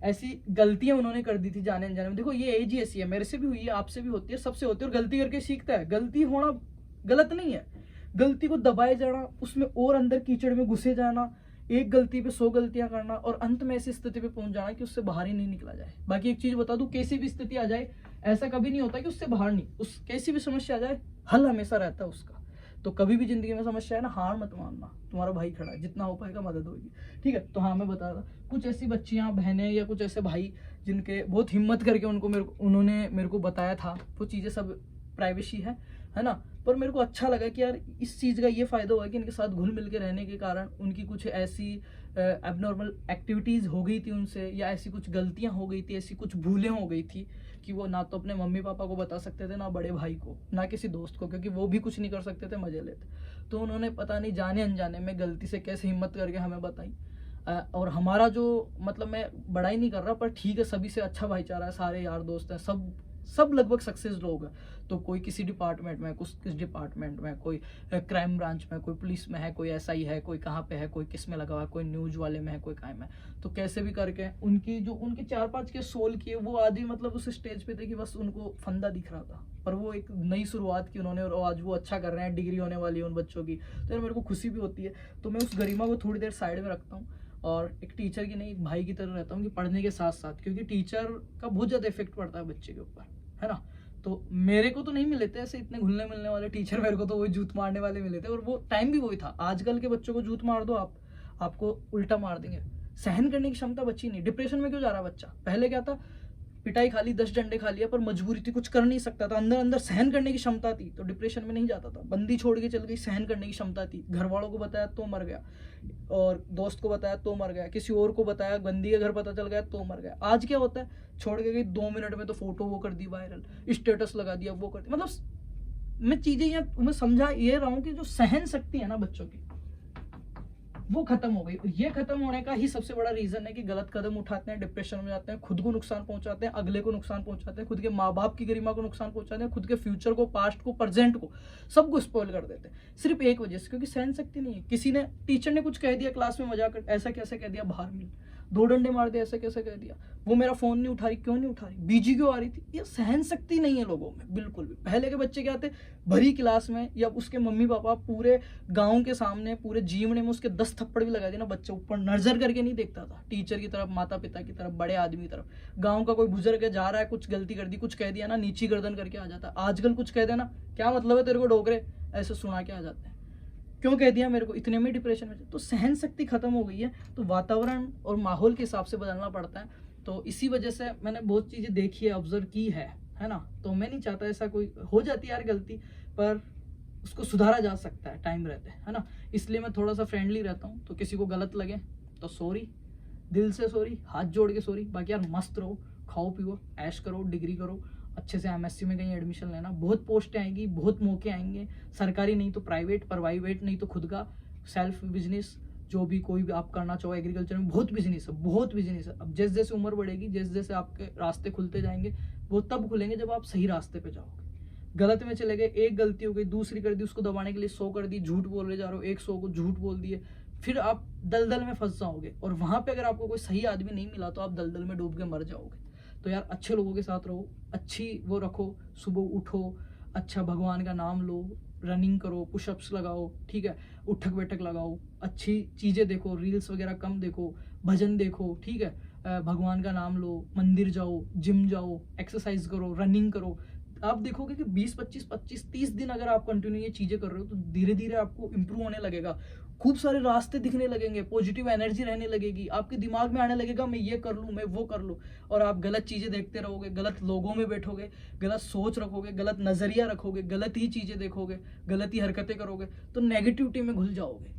ऐसी गलतियां उन्होंने कर दी थी जाने अनजाने में। देखो ये एज ही ऐसी है, मेरे से भी हुई है, आपसे भी होती है, सबसे होती है, और गलती करके सीखता है। गलती होना गलत नहीं है, गलती को दबाए जाना, उसमें और अंदर कीचड़ में घुसे जाना, एक गलती पे 100 गलतियां करना, और अंत में ऐसी स्थिति पे पहुंच जाना कि उससे बाहर ही नहीं निकला जाए। बाकी एक चीज बता दूं, कैसी भी स्थिति आ जाए, ऐसा कभी नहीं होता कि उससे बाहर नहीं, उस कैसी भी समस्या आ जाए, हल हमेशा रहता है उसका। तो कभी भी जिंदगी में समस्या है ना, हार मत मानना, तुम्हारा भाई खड़ा है, जितना हो पाएगा मदद होगी, ठीक है। तो हाँ, मैं बता रहा, कुछ ऐसी बच्चियां, बहनें, या कुछ ऐसे भाई जिनके बहुत हिम्मत करके उन्होंने मेरे को बताया था, वो चीज़ें सब प्राइवेसी है ना। पर मेरे को अच्छा लगा कि यार इस चीज़ का ये फ़ायदा हुआ कि इनके साथ घुल मिल के रहने के कारण उनकी कुछ ऐसी एबनॉर्मल एक्टिविटीज़ हो गई थी उनसे, या ऐसी कुछ गलतियां हो गई थी, ऐसी कुछ भूलें हो गई थी कि वो ना तो अपने मम्मी पापा को बता सकते थे, ना बड़े भाई को, ना किसी दोस्त को, क्योंकि वो भी कुछ नहीं कर सकते थे, मजे लेते। तो उन्होंने पता नहीं जाने अनजाने में गलती से कैसे हिम्मत करके हमें बताई। और हमारा जो, मतलब मैं बड़ा ही नहीं कर रहा, पर ठीक है, सभी से अच्छा भाईचारा है, सारे यार दोस्त हैं, सब लगभग सक्सेस लोग हैं। तो कोई किसी डिपार्टमेंट में, कुछ किस डिपार्टमेंट में, कोई क्राइम ब्रांच में, कोई पुलिस में है, कोई SI है, कोई कहाँ पे है, कोई किस में लगा हुआ है, कोई न्यूज वाले में है, कोई कहाँ में। तो कैसे भी करके उनके 4-5 के सोल किए, वो आदमी मतलब उस स्टेज पे थे कि बस उनको फंदा दिख रहा था, पर वो एक नई शुरुआत की उन्होंने, और आज वो अच्छा कर रहे हैं, डिग्री होने वाली है उन बच्चों की। तो यार मेरे को खुशी भी होती है। तो मैं उस गरिमा को थोड़ी देर साइड में रखता हूँ, और एक टीचर की नहीं, एक भाई की तरह रहता हूँ, कि पढ़ने के साथ साथ, क्योंकि टीचर का बहुत ज़्यादा इफेक्ट पड़ता है बच्चे के ऊपर, है ना। तो मेरे को तो नहीं मिले थे ऐसे इतने घुलने मिलने वाले टीचर, मेरे को तो वही जूत मारने वाले मिले थे, और वो टाइम भी वही था। आजकल के बच्चों को जूत मार दो आप, आपको उल्टा मार देंगे। सहन करने की क्षमता बच्ची नहीं। डिप्रेशन में क्यों जा रहा बच्चा? पहले क्या था, पिटाई खा ली, 10 डंडे खा लिया, पर मजबूरी थी, कुछ कर नहीं सकता था, अंदर अंदर सहन करने की क्षमता थी, तो डिप्रेशन में नहीं जाता था। बंदी छोड़ के चल गई, सहन करने की क्षमता थी, घर वालों को बताया तो मर गया, और दोस्त को बताया तो मर गया, किसी और को बताया, बंदी के घर पता चल गया तो मर गया। आज क्या होता है, छोड़ के गई, 2 मिनट में तो फोटो वो कर दी वायरल, स्टेटस लगा दिया, वो कर दिया। मतलब मैं चीजें यहाँ मैं समझा ये रहा हूँ कि जो सहन शक्ति है ना बच्चों की, वो खत्म हो गई। ये खत्म होने का ही सबसे बड़ा रीजन है कि गलत कदम उठाते हैं, डिप्रेशन में जाते हैं, खुद को नुकसान पहुंचाते हैं, अगले को नुकसान पहुंचाते हैं, खुद के माँ बाप की गरिमा को नुकसान पहुंचाते हैं, खुद के फ्यूचर को, पास्ट को, प्रेजेंट को, सबको स्पॉइल कर देते हैं, सिर्फ एक वजह से, क्योंकि सहन शक्ति नहीं है। किसी ने, टीचर ने कुछ कह दिया क्लास में मजाक, ऐसा कैसे कह दिया, बाहर मिल 2 डंडे मार दिया, ऐसा कैसे कह दिया, वो मेरा फोन नहीं उठा रही, क्यों नहीं उठा रही, बीजी क्यों आ रही थी। ये सहन शक्ति नहीं है लोगों में बिल्कुल भी। पहले के बच्चे क्या थे, भरी क्लास में, या उसके मम्मी पापा पूरे गांव के सामने, पूरे जीवने में उसके 10 थप्पड़ भी लगा दिए ना, बच्चे ऊपर नजर करके नहीं देखता था, टीचर की तरफ, माता पिता की तरफ, बड़े आदमी की तरफ। गाँव का कोई बुजुर्ग जा रहा है, कुछ गलती कर दी, कुछ कह दिया ना, नीची गर्दन करके आ जाता। आजकल कुछ कह देना, क्या मतलब है तेरे को डोकरे, ऐसे सुना के आ जाते हैं। क्यों कह दिया मेरे को, इतने में डिप्रेशन में, तो सहन शक्ति खत्म हो गई है। तो वातावरण और माहौल के हिसाब से बदलना पड़ता है। तो इसी वजह से मैंने बहुत चीज़ें देखी है, ऑब्जर्व की है ना। तो मैं नहीं चाहता ऐसा कोई हो जाती है यार गलती, पर उसको सुधारा जा सकता है टाइम रहते, है ना। इसलिए मैं थोड़ा सा फ्रेंडली रहता हूँ। तो किसी को गलत लगे तो सॉरी, दिल से सॉरी, हाथ जोड़ के सॉरी। बाकी यार मस्त रहो, खाओ पियो, ऐश करो, डिग्री करो, अच्छे से एमएससी में कहीं एडमिशन लेना। बहुत पोस्टें आएंगी, बहुत मौके आएंगे, सरकारी नहीं तो प्राइवेट, प्राइवेट नहीं तो खुद का सेल्फ बिजनेस, जो भी कोई भी आप करना चाहो। एग्रीकल्चर में बहुत बिजनेस है, बहुत बिजनेस है। अब जैसे जैसे उम्र बढ़ेगी, जैसे जैसे आपके रास्ते खुलते जाएंगे, वो तब खुलेंगे जब आप सही रास्ते पे जाओगे। गलत में चले गए, एक गलती हो गई, दूसरी कर दी, उसको दबाने के लिए 100 कर दी, झूठ बोल रहे जा रहे हो, 100 को झूठ बोल दिए, फिर आप दलदल में फंस जाओगे। और वहां पे अगर आपको कोई सही आदमी नहीं मिला तो आप दलदल में डूब के मर जाओगे। तो यार अच्छे लोगों के साथ रहो, अच्छी वो रखो, सुबह उठो, अच्छा भगवान का नाम लो, रनिंग करो, पुशअप्स लगाओ, ठीक है, उठक बैठक लगाओ, अच्छी चीज़ें देखो, रील्स वगैरह कम देखो, भजन देखो, ठीक है, भगवान का नाम लो, मंदिर जाओ, जिम जाओ, एक्सरसाइज करो, रनिंग करो। आप देखोगे कि 20-25-25-30 दिन अगर आप कंटिन्यू ये चीज़ें कर रहे हो तो धीरे धीरे आपको इंप्रूव होने लगेगा। खूब सारे रास्ते दिखने लगेंगे, पॉजिटिव एनर्जी रहने लगेगी, आपके दिमाग में आने लगेगा मैं ये कर लूँ, मैं वो कर लूँ। और आप गलत चीज़ें देखते रहोगे, गलत लोगों में बैठोगे, गलत सोच रखोगे, गलत नज़रिया रखोगे, गलत ही चीज़ें देखोगे, गलत ही हरकतें करोगे, तो नेगेटिविटी में घुल जाओगे।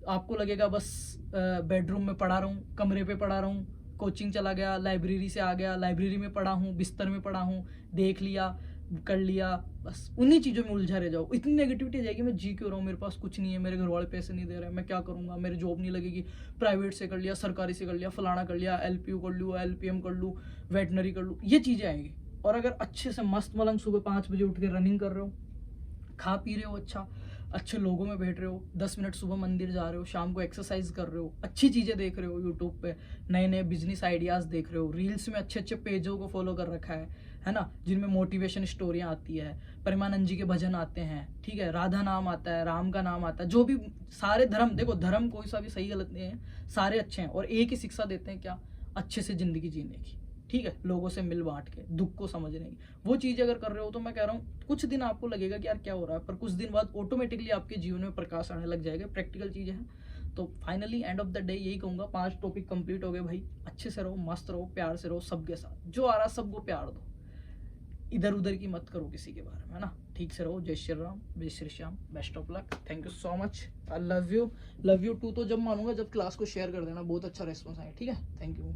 आपको लगेगा बस बेडरूम में पढ़ा रहा हूँ, कमरे पे पढ़ा रहा हूँ, कोचिंग चला गया, लाइब्रेरी से आ गया, लाइब्रेरी में पढ़ा हूँ, बिस्तर में पढ़ा हूँ, देख लिया, कर लिया, बस उन्हीं चीज़ों में उलझा रह जाओ। इतनी नेगेटिविटी आ जाएगी, मैं जी क्यों रहा हूँ, मेरे पास कुछ नहीं है, मेरे घर वाले पैसे नहीं दे रहे, मैं क्या करूँगा, मेरी जॉब नहीं लगेगी, प्राइवेट से कर लिया, सरकारी से कर लिया, फलाना कर लिया, एलपीयू कर लूँ, एलपीएम कर लूँ, वेटनरी कर लूँ, ये चीज़ें आएंगी। और अगर अच्छे से मस्त मलंग सुबह 5 बजे उठ के रनिंग कर रहे हो, खा पी रहे हो, अच्छा अच्छे लोगों में बैठ रहे हो, 10 मिनट सुबह मंदिर जा रहे हो, शाम को एक्सरसाइज कर रहे हो, अच्छी चीज़ें देख रहे हो, यूट्यूब पे नए नए बिजनेस आइडियाज़ देख रहे हो, रील्स में अच्छे अच्छे पेजों को फॉलो कर रखा है ना, जिनमें मोटिवेशन स्टोरियाँ आती है, परमानंद जी के भजन आते हैं, ठीक है, राधा नाम आता है, राम का नाम आता है, जो भी सारे धर्म, देखो धर्म कोई सा भी सही गलत नहीं है, सारे अच्छे हैं और एक ही शिक्षा देते हैं, क्या, अच्छे से ज़िंदगी जीने की, ठीक है, लोगों से मिल बांट के, दुख को समझने की। वो चीज़ अगर कर रहे हो तो मैं कह रहा हूँ कुछ दिन आपको लगेगा कि यार क्या हो रहा है, पर कुछ दिन बाद ऑटोमेटिकली आपके जीवन में प्रकाश आने लग जाएगा, प्रैक्टिकल चीज़ें हैं। तो finally end of the day यही कहूँगा, 5 टॉपिक कंप्लीट हो गए भाई। अच्छे से रहो, मस्त रहो, प्यार से रहो सबके साथ, जो आ रहा सबको प्यार दो, इधर उधर की मत करो किसी के बारे में, है ना। ठीक से रहो। जय श्री राम, जय Shri Shyam, best of luck, thank you so much, I love you too. तो जब मानूंगा जब क्लास को शेयर कर देना, बहुत अच्छा रेस्पॉन्स आया, ठीक है, थैंक यू।